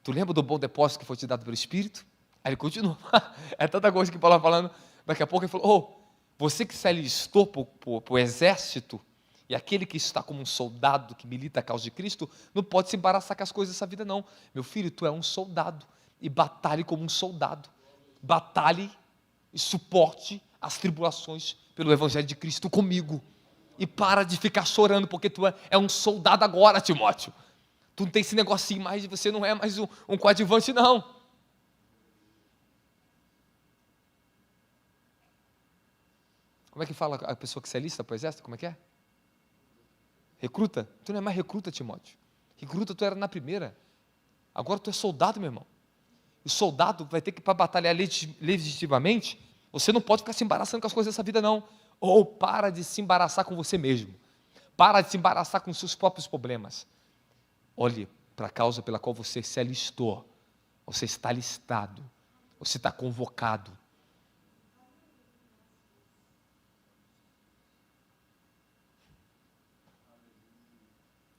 [SPEAKER 1] Tu lembra do bom depósito que foi te dado pelo Espírito? Aí ele continua. É tanta coisa que Paulo vai falando. Daqui a pouco ele falou, você que se alistou para o exército, e aquele que está como um soldado que milita a causa de Cristo, não pode se embaraçar com as coisas dessa vida não. Meu filho, tu é um soldado, e batalhe como um soldado. Batalhe e suporte as tribulações pelo Evangelho de Cristo comigo. E para de ficar chorando, porque tu é um soldado agora, Timóteo. Tu não tem esse negocinho mais, você não é mais um coadjuvante, não. Como é que fala a pessoa que se alista para o exército? Como é que é? Recruta? Tu não é mais recruta, Timóteo. Recruta tu era na primeira. Agora tu é soldado, meu irmão. O soldado vai ter que, para batalhar legitimamente, você não pode ficar se embaraçando com as coisas dessa vida, não. Ou para de se embaraçar com você mesmo. Para de se embaraçar com os seus próprios problemas. Olhe para a causa pela qual você se alistou. Você está alistado. Você está convocado.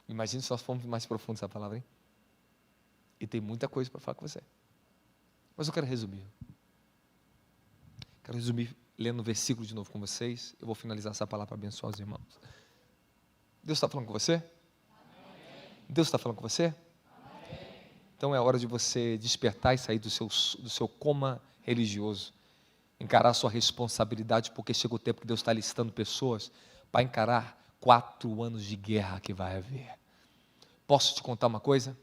[SPEAKER 1] Imagina se nós formos mais profundos essa palavra, hein? E tem muita coisa para falar com você. Mas eu quero resumir. Quero resumir lendo o versículo de novo com vocês. Eu vou finalizar essa palavra para abençoar os irmãos. Deus está falando com você? Amém. Deus está falando com você? Amém. Então é hora de você despertar e sair do seu coma religioso. Encarar a sua responsabilidade, porque chegou o tempo que Deus está listando pessoas para encarar 4 anos de guerra que vai haver. Posso te contar uma coisa?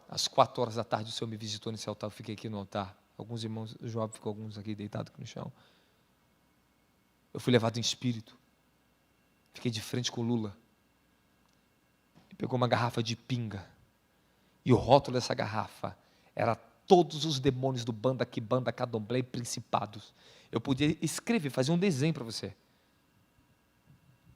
[SPEAKER 1] Às 4 horas da tarde o Senhor me visitou nesse altar, eu fiquei aqui no altar. Alguns irmãos, o João ficou alguns aqui deitados aqui no chão. Eu fui levado em espírito. Fiquei de frente com o Lula. Ele pegou uma garrafa de pinga. E o rótulo dessa garrafa era todos os demônios do banda, quibanda, candomblé e principados. Eu podia escrever, fazer um desenho para você.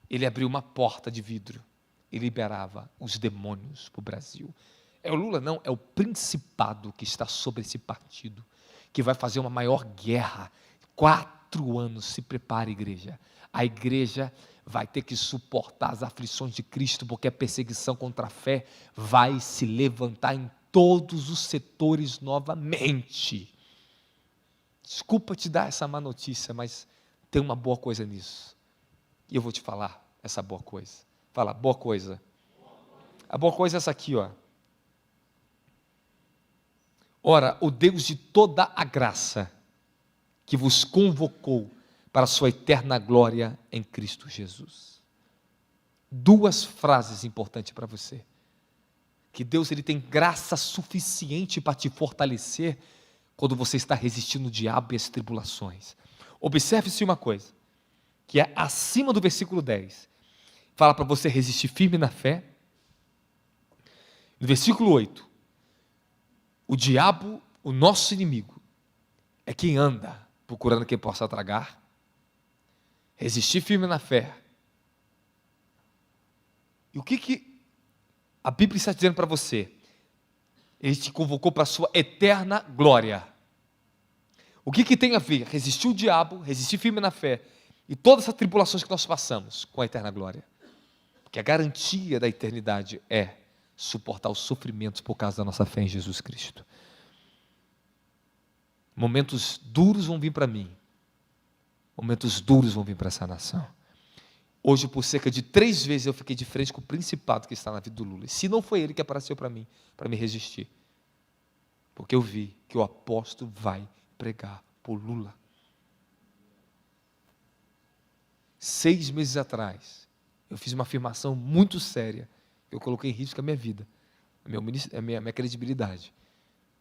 [SPEAKER 1] Ele abriu uma porta de vidro e liberava os demônios para o Brasil. É o Lula? Não, é o principado que está sobre esse partido, que vai fazer uma maior guerra. 4 anos, se prepare, igreja. A igreja vai ter que suportar as aflições de Cristo, porque a perseguição contra a fé vai se levantar em todos os setores novamente. Desculpa te dar essa má notícia, mas tem uma boa coisa nisso. E eu vou te falar essa boa coisa. Fala, boa coisa. A boa coisa é essa aqui, ó. Ora, o Deus de toda a graça, que vos convocou para a sua eterna glória em Cristo Jesus. 2 frases importantes para você. Que Deus ele tem graça suficiente para te fortalecer quando você está resistindo o diabo e as tribulações. Observe-se uma coisa, que é acima do versículo 10. Fala para você resistir firme na fé. No versículo 8, o diabo, o nosso inimigo, é quem anda procurando quem possa tragar. Resistir firme na fé. E o que a Bíblia está dizendo para você? Ele te convocou para a sua eterna glória. O que tem a ver? Resistir o diabo, resistir firme na fé e todas as tribulações que nós passamos com a eterna glória. Porque a garantia da eternidade é suportar os sofrimentos por causa da nossa fé em Jesus Cristo. Momentos duros vão vir para mim. Momentos duros vão vir para essa nação. Hoje, por cerca de 3 vezes, eu fiquei de frente com o principado que está na vida do Lula. E se não foi ele que apareceu para mim, para me resistir. Porque eu vi que o apóstolo vai pregar por Lula. 6 meses atrás, eu fiz uma afirmação muito séria. Eu coloquei em risco a minha vida, a minha credibilidade.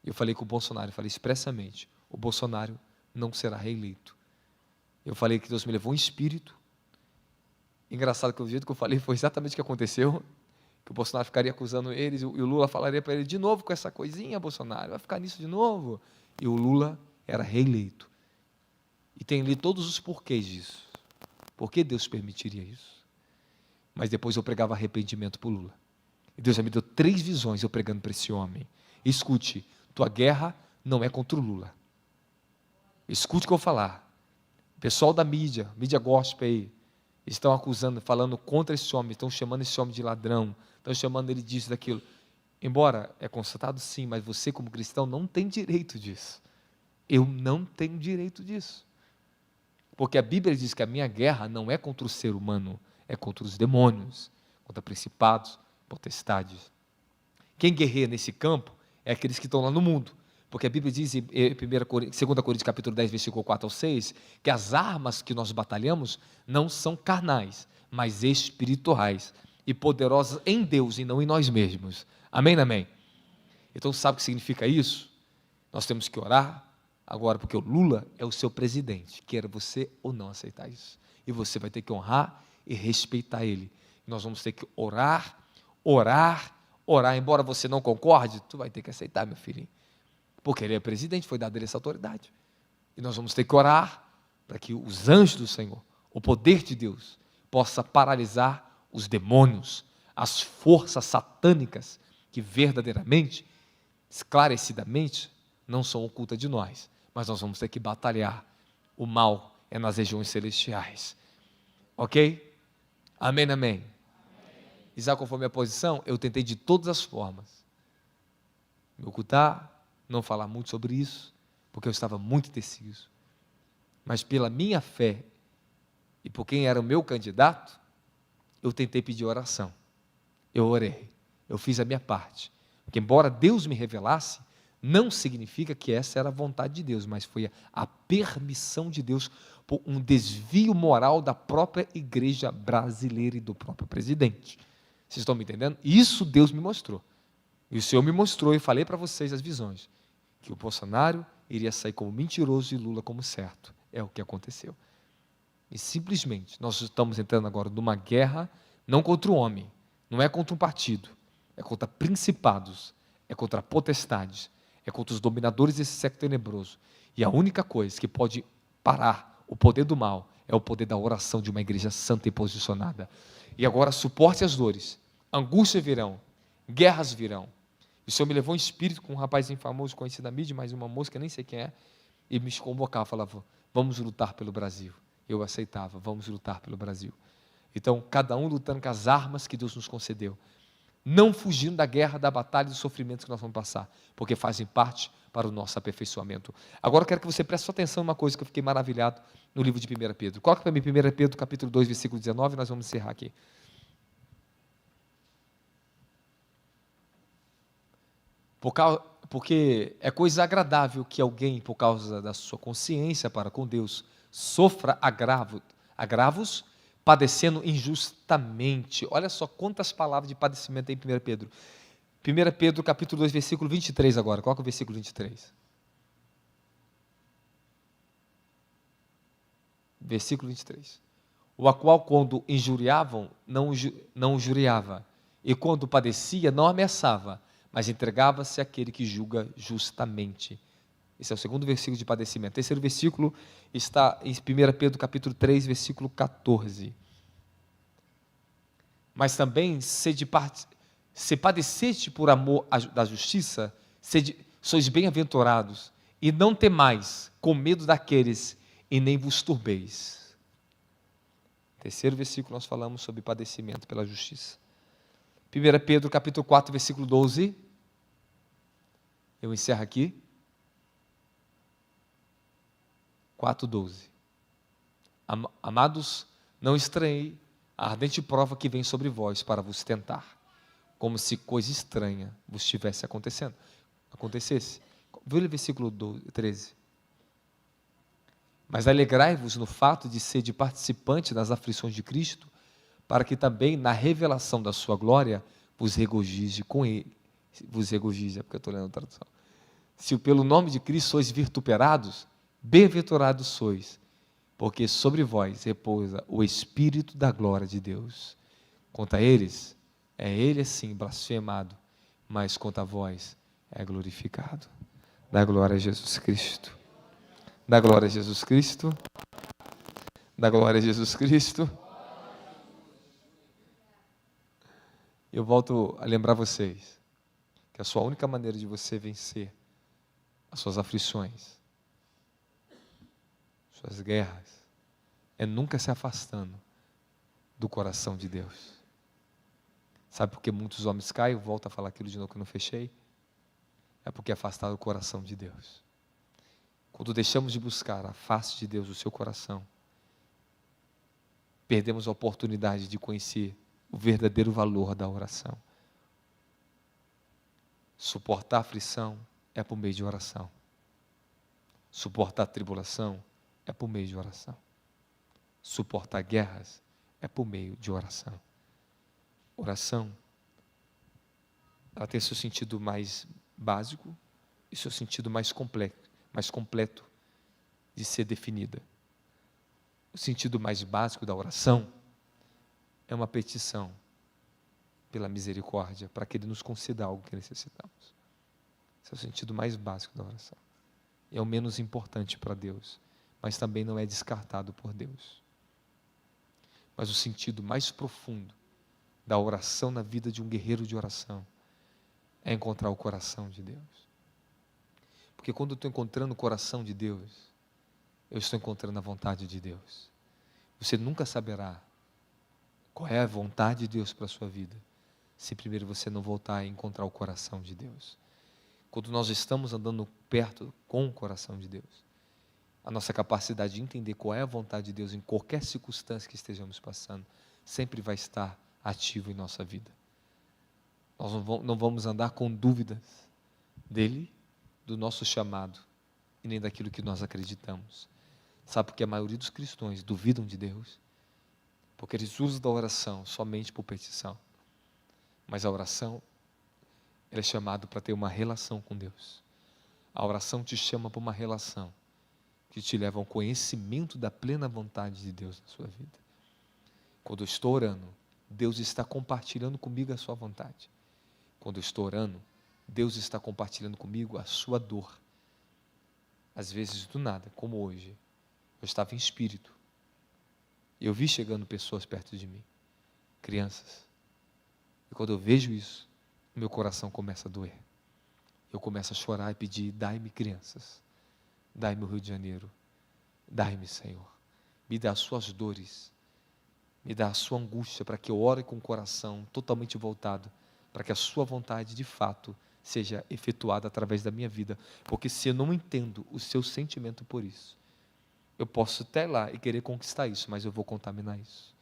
[SPEAKER 1] Eu falei com o Bolsonaro, falei expressamente, o Bolsonaro não será reeleito. Eu falei que Deus me levou em espírito. Engraçado que o jeito que eu falei foi exatamente o que aconteceu, que o Bolsonaro ficaria acusando eles, e o Lula falaria para ele de novo com essa coisinha, Bolsonaro, vai ficar nisso de novo. E o Lula era reeleito. E tem ali todos os porquês disso. Por que Deus permitiria isso? Mas depois eu pregava arrependimento para o Lula. E Deus já me deu 3 visões eu pregando para esse homem. Escute, tua guerra não é contra o Lula. Escute o que eu vou falar. O pessoal da mídia gospel aí, estão acusando, falando contra esse homem, estão chamando esse homem de ladrão, estão chamando ele disso, daquilo. Embora é constatado sim, mas você como cristão não tem direito disso. Eu não tenho direito disso. Porque a Bíblia diz que a minha guerra não é contra o ser humano, é contra os demônios, contra principados, potestades. Quem guerreia nesse campo é aqueles que estão lá no mundo. Porque a Bíblia diz em 2 Coríntios capítulo 10, versículo 4 ao 6, que as armas que nós batalhamos não são carnais, mas espirituais e poderosas em Deus e não em nós mesmos. Amém, amém? Então, sabe o que significa isso? Nós temos que orar agora, porque o Lula é o seu presidente, queira você ou não aceitar isso. E você vai ter que honrar e respeitar ele. Nós vamos ter que orar, embora você não concorde, tu vai ter que aceitar, meu filhinho. Porque ele é presidente, foi dada essa autoridade. E nós vamos ter que orar para que os anjos do Senhor, o poder de Deus, possa paralisar os demônios, as forças satânicas que verdadeiramente, esclarecidamente, não são ocultas de nós. Mas nós vamos ter que batalhar. O mal é nas regiões celestiais. Ok? Amém, amém. E sabe qual foi a minha posição? Eu tentei de todas as formas me ocultar, não falar muito sobre isso, porque eu estava muito indeciso. Mas pela minha fé e por quem era o meu candidato, eu tentei pedir oração. Eu orei, eu fiz a minha parte. Porque embora Deus me revelasse, não significa que essa era a vontade de Deus, mas foi a permissão de Deus por um desvio moral da própria igreja brasileira e do próprio presidente. Vocês estão me entendendo? Isso Deus me mostrou. E o Senhor me mostrou, e falei para vocês as visões, que o Bolsonaro iria sair como mentiroso e Lula como certo. É o que aconteceu. E simplesmente, nós estamos entrando agora numa guerra, não contra o homem, não é contra um partido, é contra principados, é contra potestades, é contra os dominadores desse século tenebroso. E a única coisa que pode parar o poder do mal é o poder da oração de uma igreja santa e posicionada. E agora suporte as dores, angústias virão, guerras virão. E o Senhor me levou em espírito com um rapazinho famoso, conhecido na mídia, mas uma moça que eu nem sei quem é, e me convocava, falava, vamos lutar pelo Brasil. Eu aceitava, vamos lutar pelo Brasil. Então, cada um lutando com as armas que Deus nos concedeu. Não fugindo da guerra, da batalha e dos sofrimentos que nós vamos passar, porque fazem parte para o nosso aperfeiçoamento. Agora eu quero que você preste sua atenção em uma coisa que eu fiquei maravilhado no livro de 1 Pedro. Coloca para mim 1 Pedro, capítulo 2, versículo 19, nós vamos encerrar aqui. Porque é coisa agradável que alguém, por causa da sua consciência para com Deus, sofra agravos, padecendo injustamente. Olha só quantas palavras de padecimento tem em 1 Pedro. 1 Pedro, capítulo 2, versículo 23 agora. Coloca o versículo 23. Versículo 23. O qual, quando injuriavam, não injuriava, e quando padecia, não ameaçava, mas entregava-se àquele que julga justamente. Esse é o segundo versículo de padecimento. O terceiro versículo está em 1 Pedro capítulo 3, versículo 14. Mas também, se padeceste por amor da justiça, sois bem-aventurados, e não temais, com medo daqueles, e nem vos turbeis. Terceiro versículo nós falamos sobre padecimento pela justiça. 1 Pedro capítulo 4, versículo 12. Eu encerro aqui. 4:12. Amados, não estranhei a ardente prova que vem sobre vós para vos tentar, como se coisa estranha vos estivesse acontecesse. Vê o versículo 13. Mas alegrai-vos no fato de ser participante das aflições de Cristo, para que também na revelação da sua glória vos regozije com ele. Vos regozije, é porque eu estou lendo a tradução. Se pelo nome de Cristo sois vituperados, bem-aventurados sois, porque sobre vós repousa o Espírito da glória de Deus. Quanto a eles, é ele sim blasfemado, mas quanto a vós, é glorificado. Dá glória a Jesus Cristo. Dá glória a Jesus Cristo. Dá glória a Jesus Cristo. Eu volto a lembrar vocês que a sua única maneira de você vencer as suas aflições, suas guerras, é nunca se afastando do coração de Deus. Sabe por que muitos homens caem? Volto a falar aquilo de novo que eu não fechei. É porque afastaram o coração de Deus. Quando deixamos de buscar a face de Deus no seu coração, perdemos a oportunidade de conhecer o verdadeiro valor da oração. Suportar a aflição é por meio de oração. Suportar a tribulação é por meio de oração. Suportar guerras é por meio de oração. Oração, ela tem seu sentido mais básico e seu sentido mais completo de ser definida. O sentido mais básico da oração é uma petição pela misericórdia, para que Ele nos conceda algo que necessitamos. Esse é o sentido mais básico da oração. É o menos importante para Deus, mas também não é descartado por Deus. Mas o sentido mais profundo da oração na vida de um guerreiro de oração é encontrar o coração de Deus. Porque quando eu estou encontrando o coração de Deus, eu estou encontrando a vontade de Deus. Você nunca saberá qual é a vontade de Deus para a sua vida, se primeiro você não voltar a encontrar o coração de Deus. Quando nós estamos andando perto com o coração de Deus, a nossa capacidade de entender qual é a vontade de Deus em qualquer circunstância que estejamos passando, sempre vai estar ativo em nossa vida. Nós não vamos andar com dúvidas dele, do nosso chamado, e nem daquilo que nós acreditamos. Sabe por que a maioria dos cristãos duvidam de Deus? Porque eles usam da oração somente por petição. Mas a oração, ela é chamada para ter uma relação com Deus. A oração te chama para uma relação que te leva ao conhecimento da plena vontade de Deus na sua vida. Quando eu estou orando, Deus está compartilhando comigo a sua vontade. Quando eu estou orando, Deus está compartilhando comigo a sua dor. Às vezes, do nada, como hoje, eu estava em espírito. Eu vi chegando pessoas perto de mim, crianças. E quando eu vejo isso, meu coração começa a doer. Eu começo a chorar e pedir: dai-me crianças, dai-me o Rio de Janeiro, dai-me, Senhor. Me dá as suas dores, me dá a sua angústia, para que eu ore com o coração totalmente voltado, para que a sua vontade, de fato, seja efetuada através da minha vida. Porque se eu não entendo o seu sentimento por isso, eu posso até ir lá e querer conquistar isso, mas eu vou contaminar isso.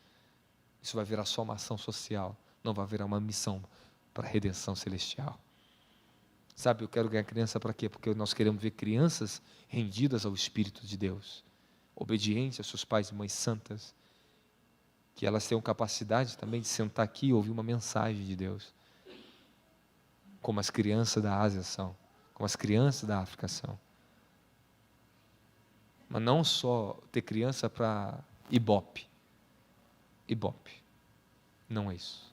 [SPEAKER 1] Isso vai virar só uma ação social, não vai virar uma missão para a redenção celestial. Sabe, eu quero ganhar criança para quê? Porque nós queremos ver crianças rendidas ao Espírito de Deus, obedientes aos seus pais e mães santas, que elas tenham capacidade também de sentar aqui e ouvir uma mensagem de Deus, como as crianças da Ásia são, como as crianças da África são. Mas não só ter criança para Ibope. Não é isso.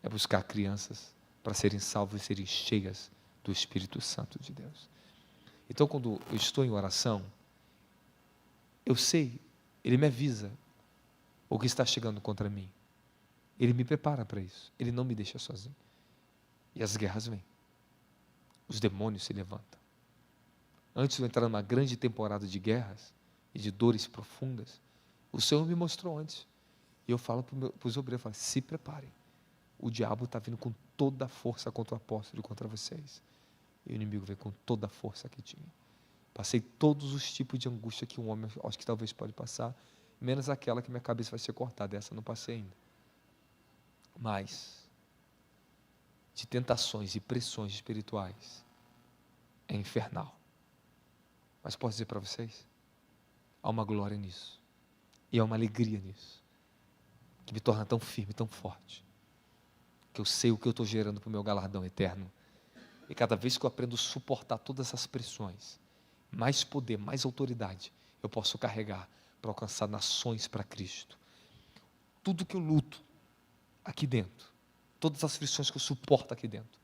[SPEAKER 1] É buscar crianças para serem salvas e serem cheias do Espírito Santo de Deus. Então, quando eu estou em oração, eu sei, Ele me avisa o que está chegando contra mim. Ele me prepara para isso. Ele não me deixa sozinho. E as guerras vêm. Os demônios se levantam. Antes de eu entrar numa grande temporada de guerras e de dores profundas, o Senhor me mostrou antes. E eu falo para os obreiros, se preparem. o diabo está vindo com toda a força contra o apóstolo e contra vocês. E o inimigo veio com toda a força que tinha. Passei todos os tipos de angústia que um homem, acho que talvez pode passar, menos aquela que minha cabeça vai ser cortada. Essa eu não passei ainda. Mas, de tentações e pressões espirituais, é infernal. Mas posso dizer para vocês, há uma glória nisso. E há uma alegria nisso. Que me torna tão firme, tão forte. Que eu sei o que eu estou gerando para o meu galardão eterno. E cada vez que eu aprendo a suportar todas essas pressões, mais poder, mais autoridade, eu posso carregar para alcançar nações para Cristo. Tudo que eu luto aqui dentro, todas as aflições que eu suporto aqui dentro,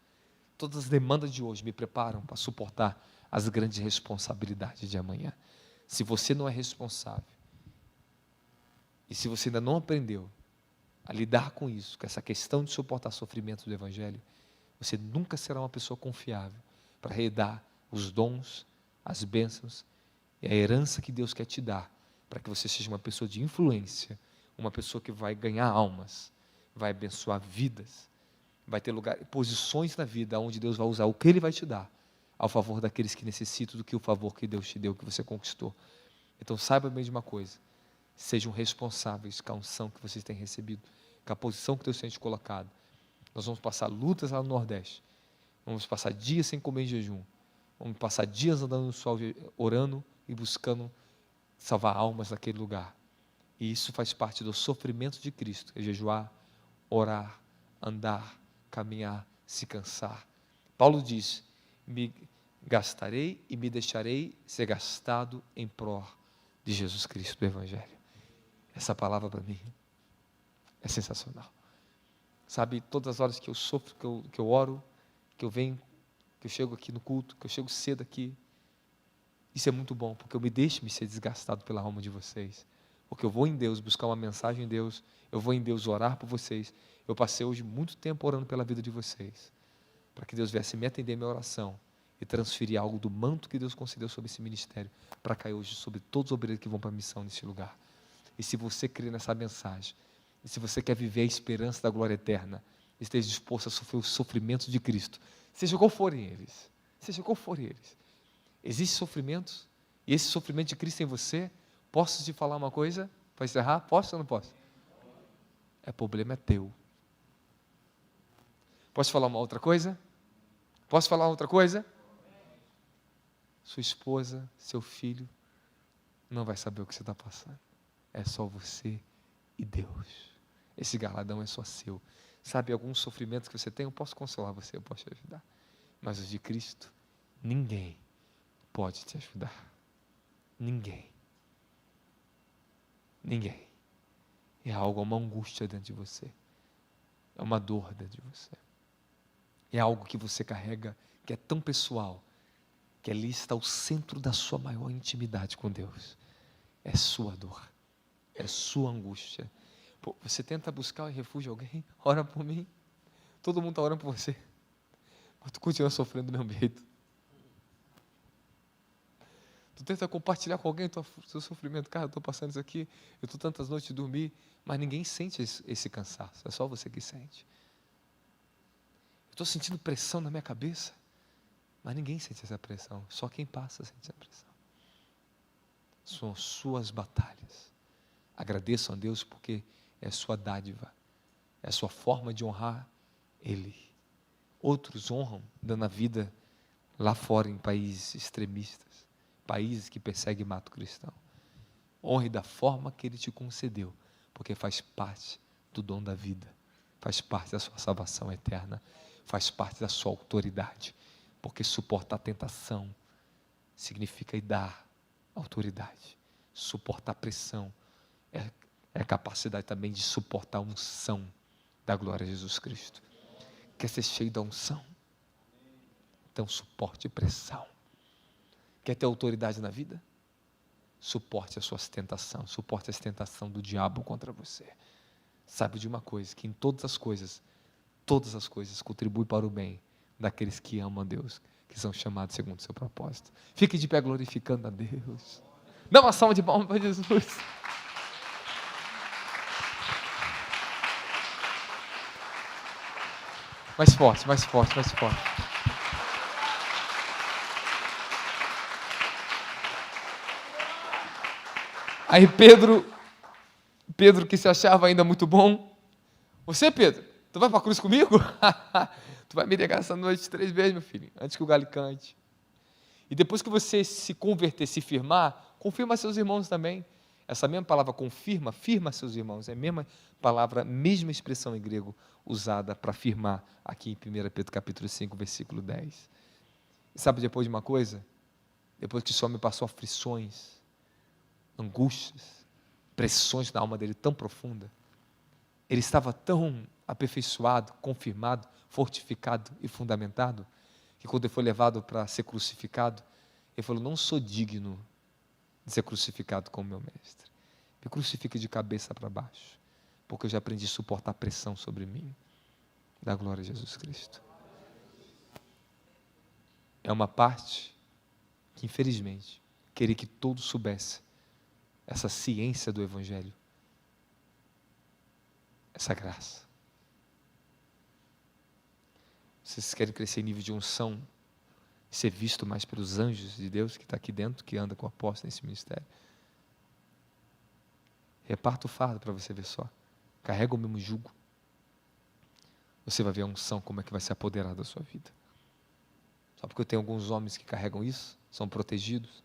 [SPEAKER 1] todas as demandas de hoje me preparam para suportar as grandes responsabilidades de amanhã. Se você não é responsável, e se você ainda não aprendeu a lidar com isso, com essa questão de suportar sofrimentos do Evangelho, você nunca será uma pessoa confiável para herdar os dons, as bênçãos e a herança que Deus quer te dar, para que você seja uma pessoa de influência, uma pessoa que vai ganhar almas, vai abençoar vidas, vai ter lugar, posições na vida onde Deus vai usar o que Ele vai te dar, ao favor daqueles que necessitam do que o favor que Deus te deu, que você conquistou. Então saiba bem de uma coisa, sejam responsáveis com a unção que vocês têm recebido, com a posição que Deus tem te colocado. Nós vamos passar lutas lá no Nordeste, vamos passar dias sem comer em jejum, vamos passar dias andando no sol, orando e buscando salvar almas naquele lugar. E isso faz parte do sofrimento de Cristo, é jejuar, orar, andar, caminhar, se cansar. Paulo diz, me gastarei e me deixarei ser gastado em prol de Jesus Cristo, do Evangelho. Essa palavra para mim é sensacional. Sabe, todas as horas que eu sofro, que eu oro, que eu venho, que eu chego aqui no culto, que eu chego cedo aqui, isso é muito bom, porque eu me deixo me ser desgastado pela alma de vocês, porque eu vou em Deus buscar uma mensagem em Deus, eu vou em Deus orar por vocês. Eu passei hoje muito tempo orando pela vida de vocês, para que Deus viesse me atender a minha oração e transferir algo do manto que Deus concedeu sobre esse ministério, para cair hoje sobre todos os obreiros que vão para a missão nesse lugar. E se você crê nessa mensagem, e se você quer viver a esperança da glória eterna, esteja disposto a sofrer os sofrimentos de Cristo, seja qual forem eles, existem sofrimentos, e esse sofrimento de Cristo em você, posso te falar uma coisa, para encerrar? Posso ou não posso? Problema é teu. Posso falar uma outra coisa? Sua esposa, seu filho, não vai saber o que você está passando. É só você e Deus. Esse galardão é só seu. Sabe, alguns sofrimentos que você tem, eu posso consolar você, eu posso te ajudar. Mas os de Cristo, ninguém pode te ajudar. Ninguém. É algo, uma angústia dentro de você. É uma dor dentro de você. É algo que você carrega, que é tão pessoal, que ali está o centro da sua maior intimidade com Deus. É sua dor. É sua angústia. Pô, você tenta buscar refúgio em alguém, ora por mim. Todo mundo está orando por você. Mas tu continua sofrendo do mesmo jeito. Tu tenta compartilhar com alguém o seu sofrimento. Cara, eu estou passando isso aqui, eu estou tantas noites de dormir, mas ninguém sente esse cansaço, é só você que sente. Eu estou sentindo pressão na minha cabeça, mas ninguém sente essa pressão, só quem passa sente essa pressão. São suas batalhas. Agradeçam a Deus porque é a sua dádiva, é a sua forma de honrar Ele. Outros honram dando a vida lá fora em países extremistas, países que perseguem e matam o cristão. Honre da forma que Ele te concedeu, porque faz parte do dom da vida, faz parte da sua salvação eterna, faz parte da sua autoridade, porque suportar a tentação significa dar autoridade, suportar pressão é a capacidade também de suportar a unção da glória de Jesus Cristo. Quer ser cheio da unção? Então suporte pressão. Quer ter autoridade na vida? Suporte as suas tentações, suporte as tentações do diabo contra você. Saiba de uma coisa, que em todas as coisas contribuem para o bem daqueles que amam a Deus, que são chamados segundo o seu propósito. Fique de pé glorificando a Deus. Dá uma salva de palmas para Jesus. Mais forte, mais forte, mais forte. Aí Pedro que se achava ainda muito bom, você, Pedro, tu vai para a cruz comigo? Tu vai me negar essa noite 3 vezes, meu filho, antes que o galho cante. E depois que você se converter, se firmar, confirma seus irmãos também. Essa mesma palavra confirma, firma seus irmãos, é a mesma palavra, mesma expressão em grego usada para firmar aqui em 1 Pedro capítulo 5, versículo 10. E sabe depois de uma coisa? Depois que esse homem passou aflições, angústias, pressões na alma dele tão profunda, ele estava tão aperfeiçoado, confirmado, fortificado e fundamentado, que quando ele foi levado para ser crucificado, ele falou, não sou digno de ser crucificado como meu mestre. Me crucifique de cabeça para baixo, porque eu já aprendi a suportar pressão sobre mim. Dá glória a Jesus Cristo. É uma parte que, infelizmente, queria que todos soubessem essa ciência do Evangelho, essa graça. Vocês querem crescer em nível de unção, ser visto mais pelos anjos de Deus que está aqui dentro, que anda com o apóstolo nesse ministério? Reparta o fardo para você ver só. Carrega o mesmo jugo. Você vai ver a unção, como é que vai se apoderar da sua vida. Só porque eu tenho alguns homens que carregam isso, são protegidos,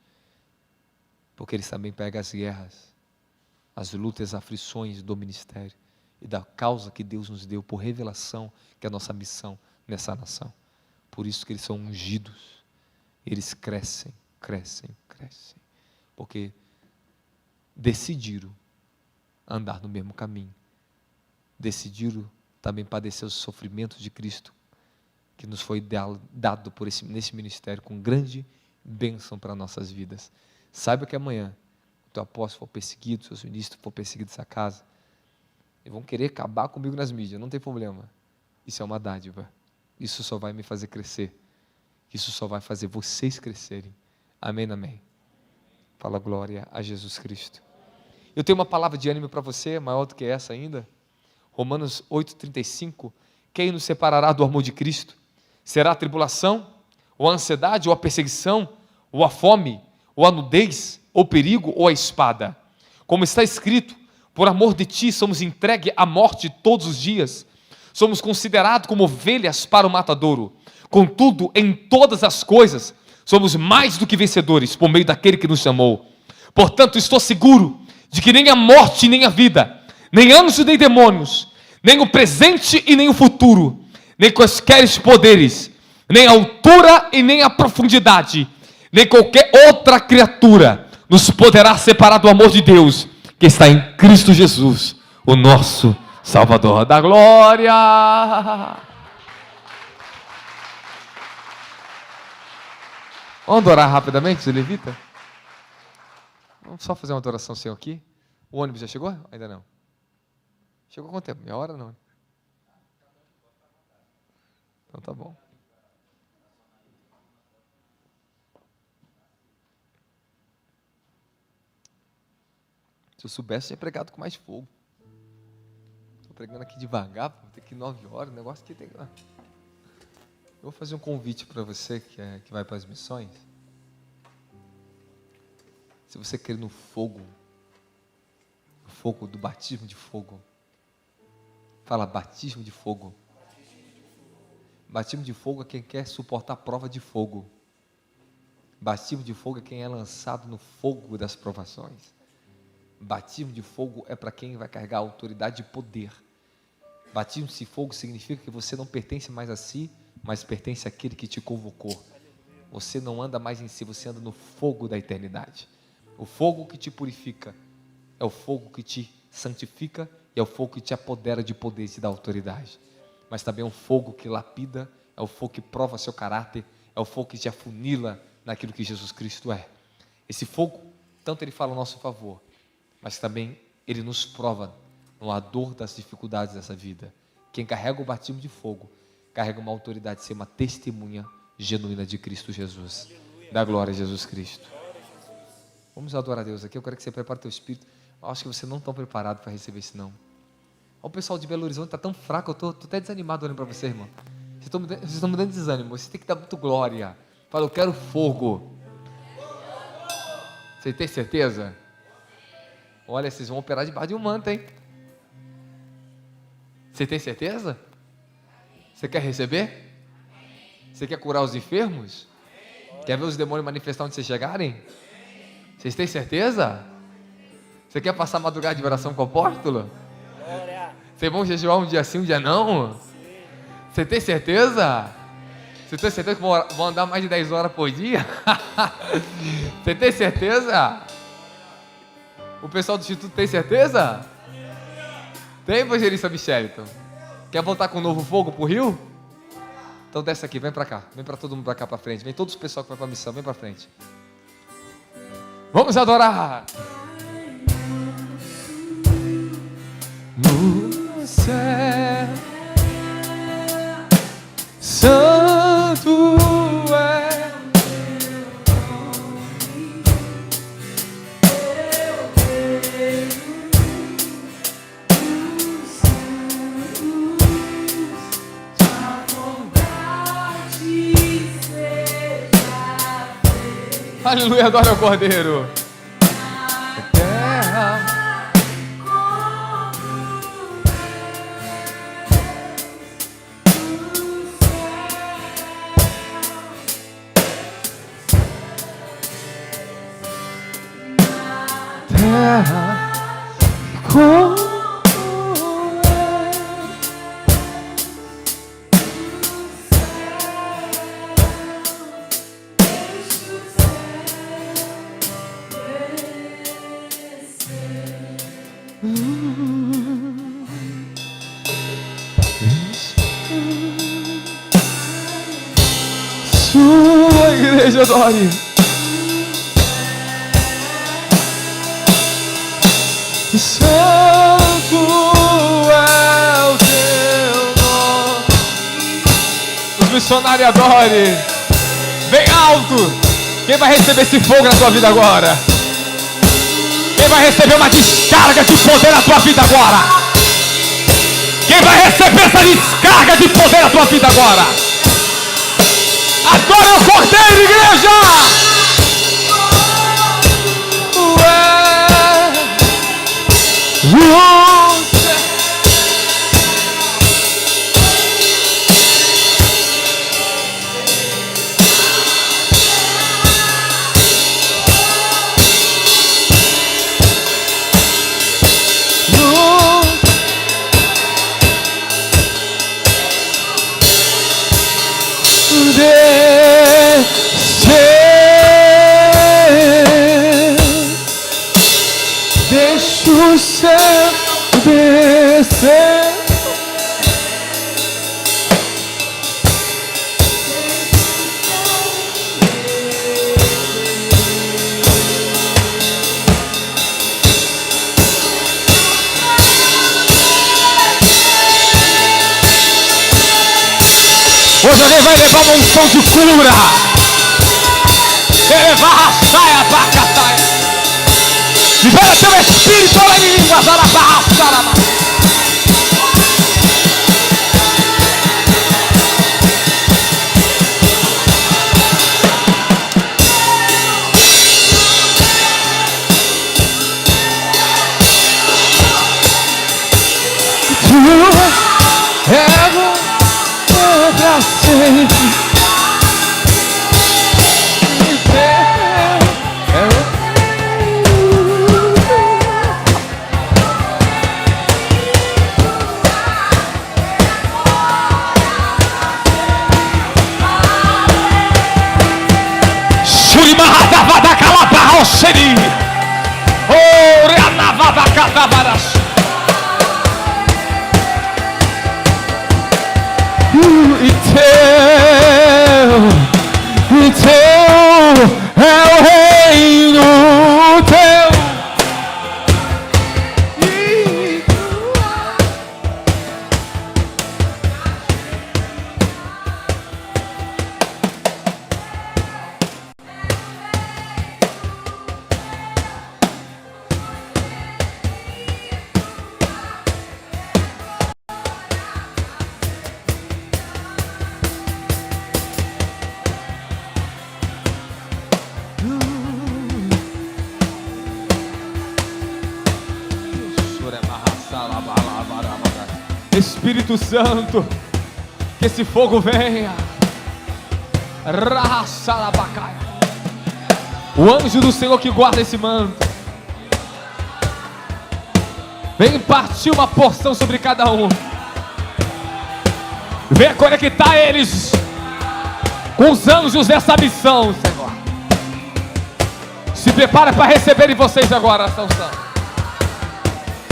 [SPEAKER 1] porque eles também pegam as guerras, as lutas, as aflições do ministério e da causa que Deus nos deu por revelação, que é a nossa missão nessa nação. Por isso que eles são ungidos. Eles crescem, crescem, crescem. Porque decidiram andar no mesmo caminho. Decidiram também padecer os sofrimentos de Cristo, que nos foi dado nesse ministério com grande bênção para nossas vidas. Saiba que amanhã, o teu apóstolo for perseguido, seus ministros for perseguidos nessa casa, eles vão querer acabar comigo nas mídias, não tem problema. Isso é uma dádiva. Isso só vai me fazer crescer. Isso só vai fazer vocês crescerem. Amém, amém. Fala glória a Jesus Cristo. Eu tenho uma palavra de ânimo para você, maior do que essa ainda. Romanos 8,35. Quem nos separará do amor de Cristo? Será a tribulação, ou a ansiedade, ou a perseguição, ou a fome, ou a nudez, ou o perigo, ou a espada? Como está escrito, por amor de ti somos entregues à morte todos os dias. Somos considerados como ovelhas para o matadouro. Contudo, em todas as coisas, somos mais do que vencedores, por meio daquele que nos chamou. Portanto, estou seguro de que nem a morte, nem a vida, nem anjos, nem demônios, nem o presente e nem o futuro, nem quaisquer poderes, nem a altura e nem a profundidade, nem qualquer outra criatura nos poderá separar do amor de Deus, que está em Cristo Jesus, o nosso Salvador da glória. Vamos adorar rapidamente, levita? Vamos só fazer uma adoração, Senhor, aqui. O ônibus já chegou? Ainda não. Chegou quanto tempo? Meia hora não? Então tá bom. Se eu soubesse, eu tinha pregado com mais fogo. Estou pregando aqui devagar, vou ter que ir 9 horas, o negócio aqui tem que... Eu vou fazer um convite para você que vai para as missões. Se você quer no fogo, o fogo do batismo de fogo. Fala, batismo de fogo. Batismo de fogo é quem quer suportar a prova de fogo. Batismo de fogo é quem é lançado no fogo das provações. Batismo de fogo é para quem vai carregar autoridade e poder. Batismo de fogo significa que você não pertence mais a si, mas pertence àquele que te convocou. Você não anda mais em si, você anda no fogo da eternidade. O fogo que te purifica é o fogo que te santifica e é o fogo que te apodera de poder e te dá autoridade. Mas também é um fogo que lapida, é o fogo que prova seu caráter, é o fogo que te afunila naquilo que Jesus Cristo é. Esse fogo, tanto ele fala ao nosso favor, mas também ele nos prova na dor das dificuldades dessa vida. Quem carrega o batismo de fogo, carrega uma autoridade de ser uma testemunha genuína de Cristo Jesus. Dá glória a Jesus Cristo. Vamos adorar a Deus aqui. Eu quero que você prepare o teu espírito. Eu acho que você não está preparado para receber isso não. O pessoal de Belo Horizonte está tão fraco, eu estou até desanimado olhando para você, irmão. Vocês estão me dando desânimo. Você tem que dar muito glória. Fala, eu quero fogo. Você tem certeza? Olha, vocês vão operar debaixo de um manto, hein? Você tem certeza? Você quer receber? Você quer curar os enfermos? Quer ver os demônios manifestar onde vocês chegarem? Vocês têm certeza? Você quer passar a madrugada de oração com o apóstolo? Vocês vão jejuar um dia sim, um dia não? Você tem certeza? Você tem certeza que vão andar mais de 10 horas por dia? Você tem certeza? O pessoal do Instituto tem certeza? Tem, evangelista Micheliton? Quer voltar com um novo fogo pro Rio? Então desce aqui, vem pra cá. Vem pra todo mundo pra cá pra frente. Vem todos os pessoal que vai pra missão, vem pra frente. Vamos adorar! No céu, santo é aleluia, adora o Cordeiro. Terra como sua igreja adore. Santo é o teu nome. Os missionários adorem. Bem alto. Quem vai receber esse fogo na tua vida agora? Quem vai receber uma descarga de poder na tua vida agora? Quem vai receber essa descarga de poder na tua vida agora? Adore o Cordeiro, igreja! Deixa o céu descer. Hoje alguém vai levar uma unção de cura. Levar a saia para catar. Libera teu espírito, olha em línguas, olha para a pra sempre. E Espírito Santo, que esse fogo venha. O anjo do Senhor que guarda esse manto, vem partir uma porção sobre cada um. Venha conectar eles com os anjos dessa missão, Senhor. Se prepara para receberem vocês agora essa unção.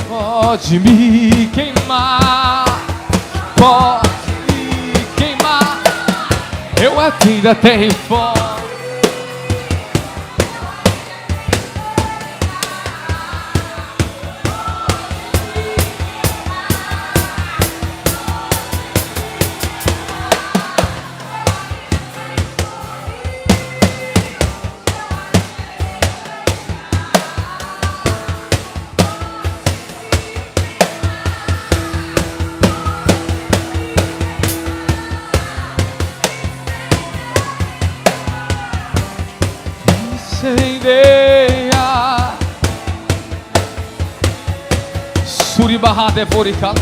[SPEAKER 1] Pode me queimar, pode me queimar, eu ainda tenho fome. Incendeia Suribaha Devorika.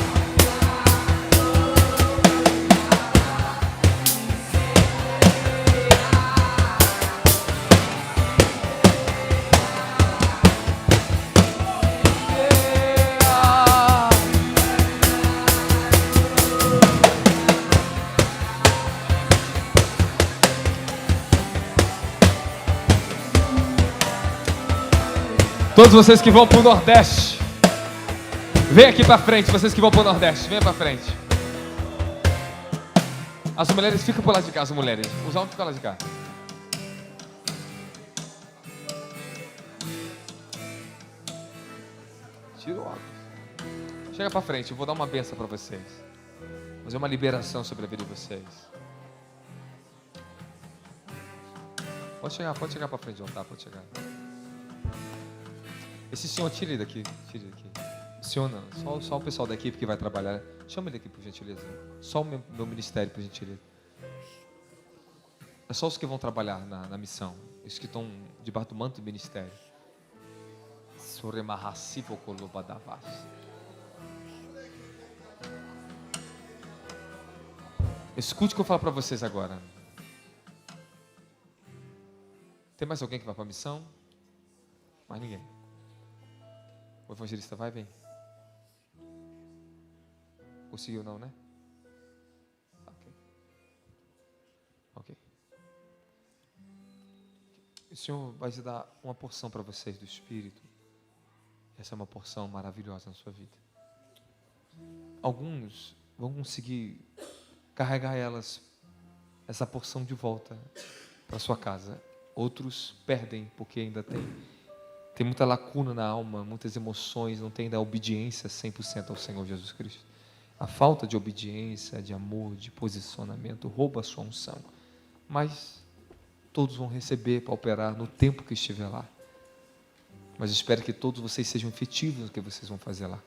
[SPEAKER 1] Todos vocês que vão para o Nordeste, vem aqui para frente. Vocês que vão para o Nordeste, venham para frente. As mulheres ficam por lá de cá, as mulheres. Os homens ficam lá de cá. Tira o óculos. Chega para frente, eu vou dar uma bênção para vocês. Vou fazer uma liberação sobre a vida de vocês. Pode chegar para frente, João, tá? Pode chegar. Esse senhor, tira ele daqui, tira ele daqui. O senhor não, só o pessoal da equipe que vai trabalhar. Chama ele aqui, por gentileza. Só o meu ministério, por gentileza. É só os que vão trabalhar na missão. Os que estão debaixo do manto do ministério. Escute o que eu falo para vocês agora. Tem mais alguém que vai para a missão? Mais ninguém. O evangelista vai bem? Conseguiu não, né? Ok. O Senhor vai te dar uma porção para vocês do Espírito. Essa é uma porção maravilhosa na sua vida. Alguns vão conseguir carregar essa porção de volta para sua casa. Outros perdem porque ainda tem muita lacuna na alma, muitas emoções, não tem ainda obediência 100% ao Senhor Jesus Cristo. A falta de obediência, de amor, de posicionamento rouba a sua unção. Mas todos vão receber para operar no tempo que estiver lá. Mas espero que todos vocês sejam efetivos no que vocês vão fazer lá.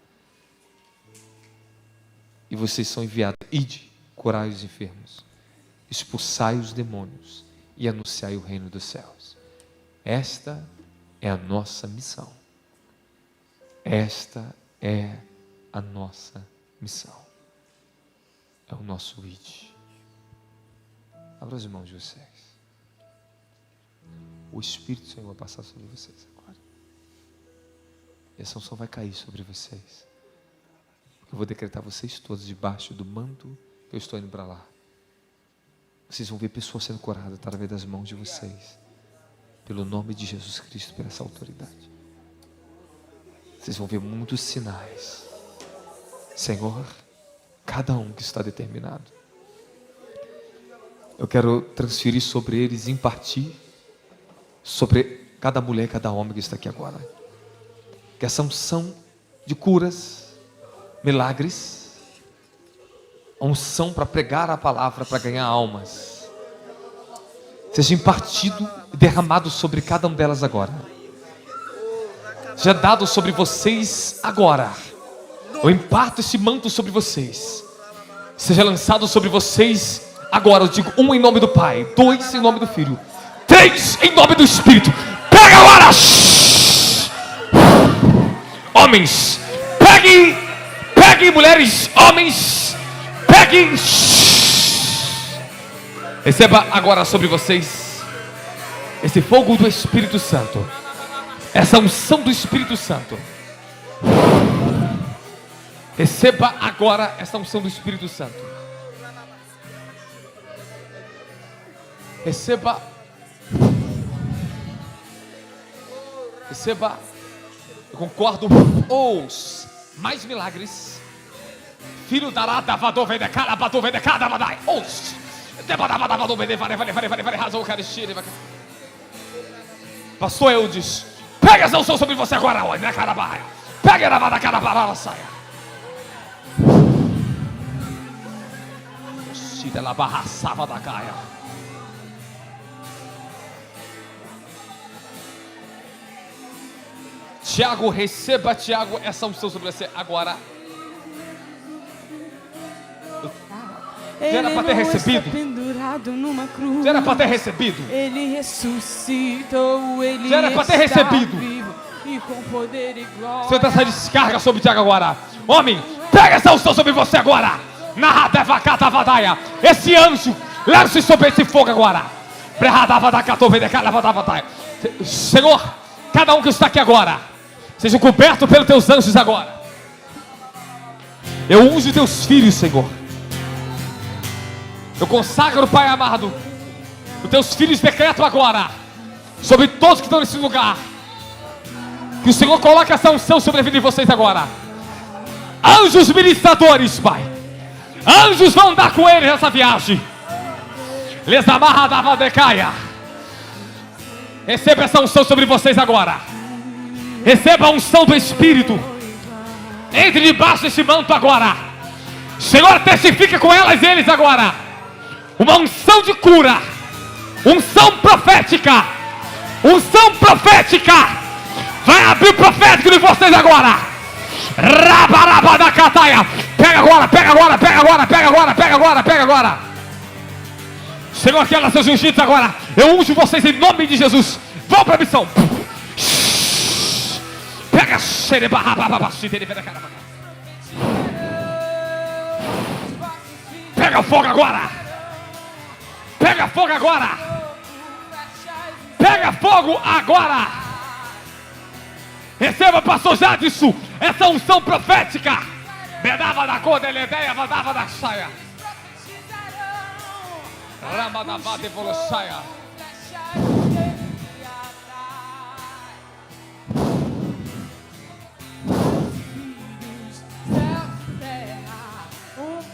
[SPEAKER 1] E vocês são enviados. Ide, curai os enfermos, expulsai os demônios e anunciai o reino dos céus. Esta é a nossa missão. Esta é a nossa missão. É o nosso id. Abra as mãos de vocês. O Espírito do Senhor vai passar sobre vocês agora. E essa unção vai cair sobre vocês. Eu vou decretar vocês todos debaixo do manto que eu estou indo para lá. Vocês vão ver pessoas sendo curadas através das mãos de vocês. Pelo nome de Jesus Cristo, por essa autoridade. Vocês vão ver muitos sinais. Senhor, cada um que está determinado, eu quero transferir sobre eles, impartir sobre cada mulher, cada homem que está aqui agora. Que essa unção de curas, milagres, a unção para pregar a palavra, para ganhar almas, seja impartido e derramado sobre cada uma delas agora. Seja dado sobre vocês agora. Eu imparto esse manto sobre vocês. Seja lançado sobre vocês agora. Eu digo 1 em nome do Pai, 2 em nome do Filho, 3 em nome do Espírito. Pega agora! Homens, peguem Peguem, mulheres, homens, peguem. Receba agora sobre vocês esse fogo do Espírito Santo, essa unção do Espírito Santo. Receba agora essa unção do Espírito Santo. Receba. Receba. Eu concordo. Os mais milagres. Filho da lata, vadou, vende cara, vadou, vende cada, vadai. Os. Pastor Eudes, pega essa unção sobre você agora, olha, na cara barra. Pega na cara barra, saia. Tira ela barra sava da caia. Tiago, receba, Tiago, essa unção sobre você agora. Já era para ter recebido. Já era para ter recebido.
[SPEAKER 2] Ele ressuscitou, ele
[SPEAKER 1] já era para ter recebido.
[SPEAKER 2] Vivo, e com poder e glória.
[SPEAKER 1] Senta essa descarga sobre Tiago agora. Homem, pega essa unção sobre você agora. Esse anjo, lance sobre esse fogo agora. Senhor, cada um que está aqui agora, seja coberto pelos teus anjos agora. Eu unjo teus filhos, Senhor. Eu consagro, Pai amado, os teus filhos decreto agora, sobre todos que estão nesse lugar, que o Senhor coloque essa unção sobre a vida de vocês agora. Anjos ministradores, Pai. Anjos vão andar com eles nessa viagem. Les amarra da valdecaia. Receba essa unção sobre vocês agora. Receba a unção do Espírito. Entre debaixo desse manto agora. Senhor, testifica com elas e eles agora. Uma unção de cura. Unção profética. Unção profética. Vai abrir o profético de vocês agora. Rabaraba da cataia. Pega agora, pega agora, pega agora, pega agora, pega agora, pega agora. Senhor, aquela seus ungidos agora. Eu unjo vocês em nome de Jesus. Vão para a missão. Pega pega fogo agora. Pega fogo agora. Pega fogo agora. Receba, pastor Jadson, essa unção profética. Bedava da cor, deledeia, vadava da saia. Rama da vada e saia.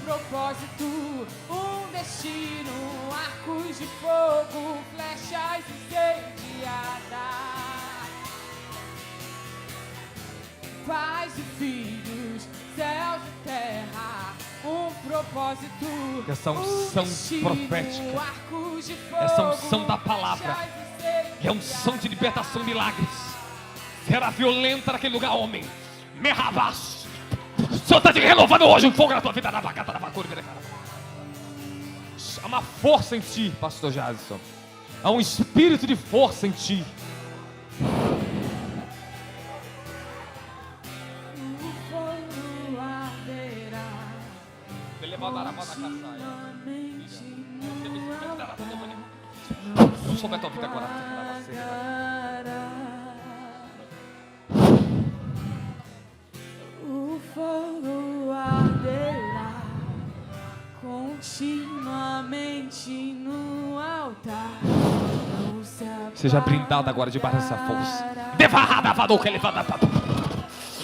[SPEAKER 2] Propósito, um destino, arcos de fogo, flechas incendiadas, pais e filhos, céus e terra, um propósito,
[SPEAKER 1] essa unção profética,
[SPEAKER 2] arcos de fogo,
[SPEAKER 1] essa unção da palavra, é unção de libertação, milagres, será violenta naquele lugar, homem, merrabaço. O Senhor está te renovando hoje um fogo na tua vida. Há uma força em ti, pastor Jadson. Há um espírito de força em ti. Sobre a tua vida agora.
[SPEAKER 2] Fogo arderá continuamente no altar.
[SPEAKER 1] Seja brindado agora debaixo dessa força.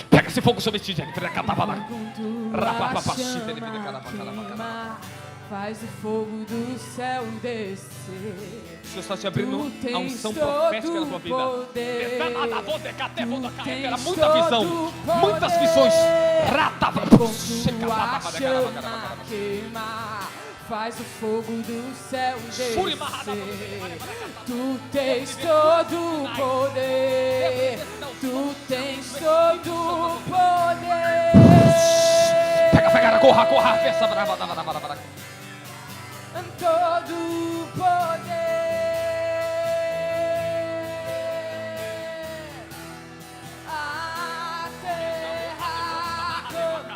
[SPEAKER 1] Pega esse fogo sobre ti, Jennifer.
[SPEAKER 2] Faz o fogo do céu descer.
[SPEAKER 1] O Senhor está te abrindo a unção profética na tua vida. Era muita visão, muitas visões.
[SPEAKER 2] Faz o fogo do céu descer. Tu tens todo o poder. Tu tens todo o poder.
[SPEAKER 1] Pega, corra, festa,
[SPEAKER 2] todo o poder. A terra toda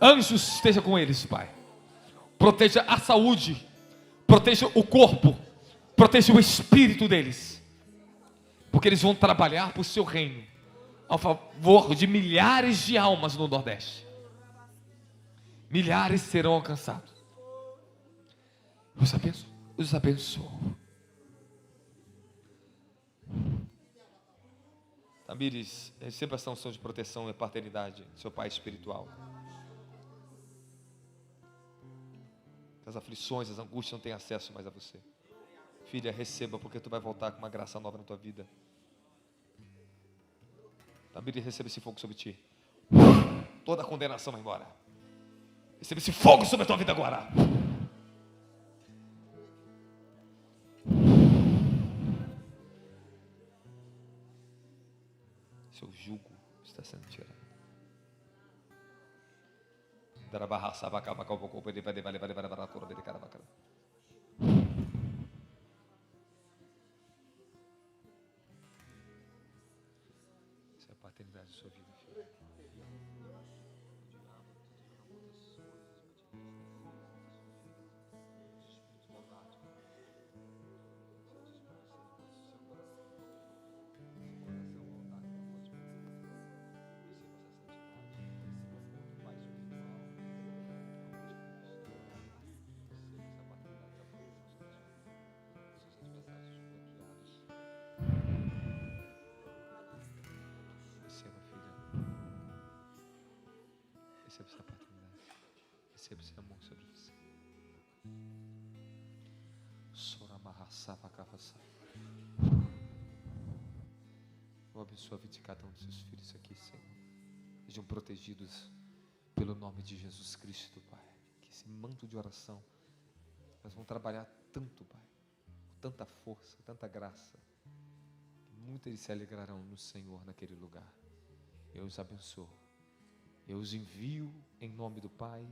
[SPEAKER 1] Anjos, esteja com eles, Pai. Proteja a saúde, proteja o corpo, proteja o espírito deles, porque eles vão trabalhar para o seu reino, a favor de milhares de almas no Nordeste. Milhares serão alcançados. Os abençoo. Tamires, receba essa unção de proteção e paternidade, seu pai espiritual. As aflições, as angústias não têm acesso mais a você. Filha, receba, porque tu vai voltar com uma graça nova na tua vida. Tamires, receba esse fogo sobre ti. Toda a condenação vai embora. Receba esse fogo sobre a tua vida agora. Seu jugo está sendo tirado. Essa é a paternidade da sua vida, filho. Receba essa paternidade. Receba esse amor sobre você. Eu abençoo a vida de cada um dos seus filhos aqui, Senhor. Sejam protegidos pelo nome de Jesus Cristo, Pai, que esse manto de oração, nós vamos trabalhar tanto, Pai, com tanta força, tanta graça, que muitos se alegrarão no Senhor naquele lugar. Eu os abençoo, eu os envio em nome do Pai,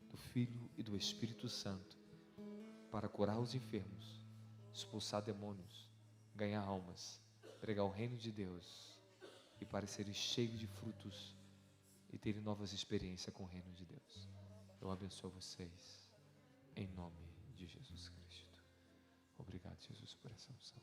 [SPEAKER 1] do Filho e do Espírito Santo, para curar os enfermos, expulsar demônios, ganhar almas, pregar o reino de Deus e para serem cheios de frutos e terem novas experiências com o reino de Deus. Eu abençoo vocês em nome de Jesus Cristo. Obrigado, Jesus, por essa unção.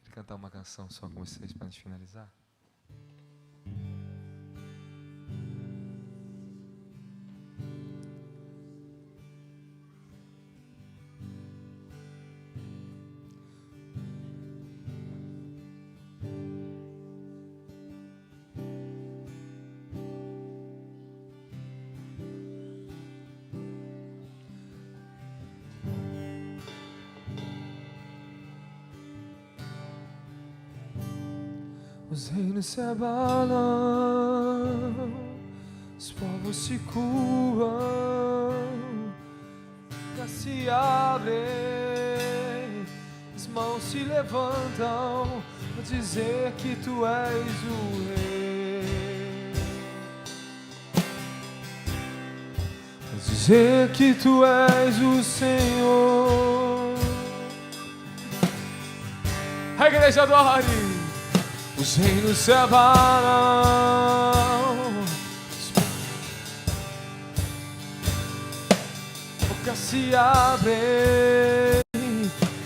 [SPEAKER 1] Quero cantar uma canção só com vocês para a gente finalizar. Os reinos se abalam, os povos se curvam, se abrem, as mãos se levantam a dizer que tu és o Rei, a dizer que tu és o Senhor. A igreja adore. Os reinos se abalam, as bocas se abrem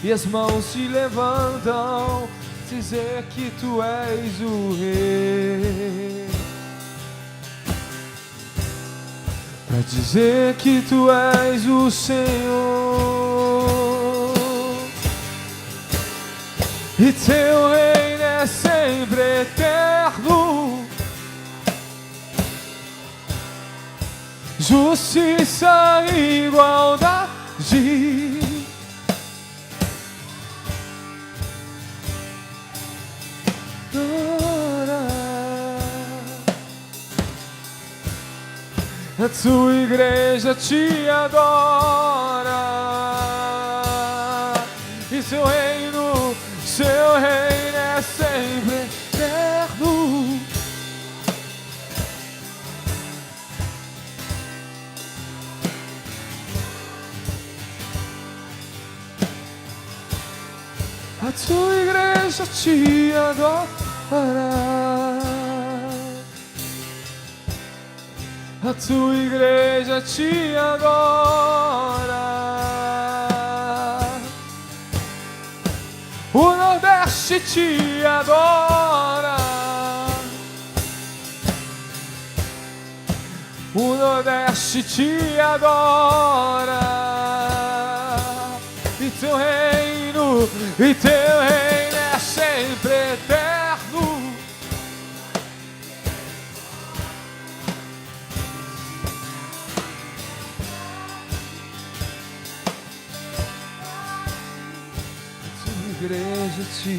[SPEAKER 1] e as mãos se levantam, dizer que tu és o Rei, para dizer que tu és o Senhor, e teu reino é sempre eterno, justiça e igualdade. A tua igreja te adora, e seu reino é sempre eterno. A tua igreja te adora, a tua igreja te adora. O Nordeste te adora, o Nordeste te adora, e teu reino é sempre eterno. A igreja te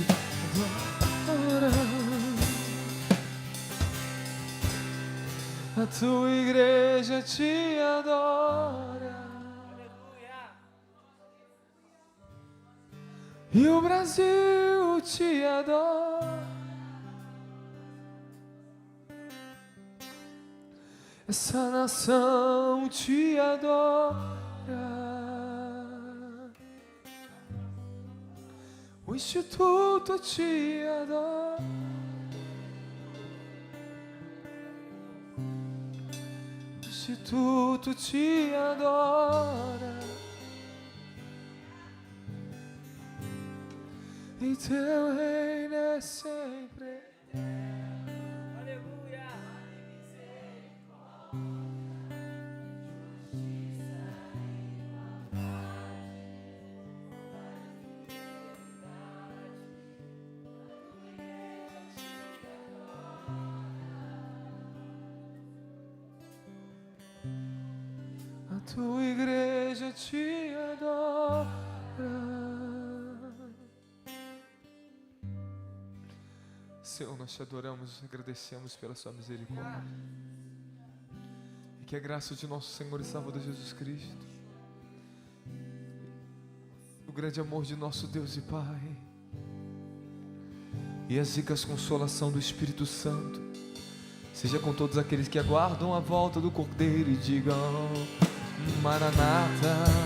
[SPEAKER 1] adora, a tua igreja te adora, e o Brasil te adora, essa nação te adora. O Instituto te adora, o Instituto te adora, e teu reino é sempre. Aleluia. tua igreja te adora. Senhor, nós te adoramos, agradecemos pela sua misericórdia. E que a graça de nosso Senhor e Salvador Jesus Cristo, o grande amor de nosso Deus e Pai, e as ricas consolação do Espírito Santo, seja com todos aqueles que aguardam a volta do Cordeiro e digam: Maranata.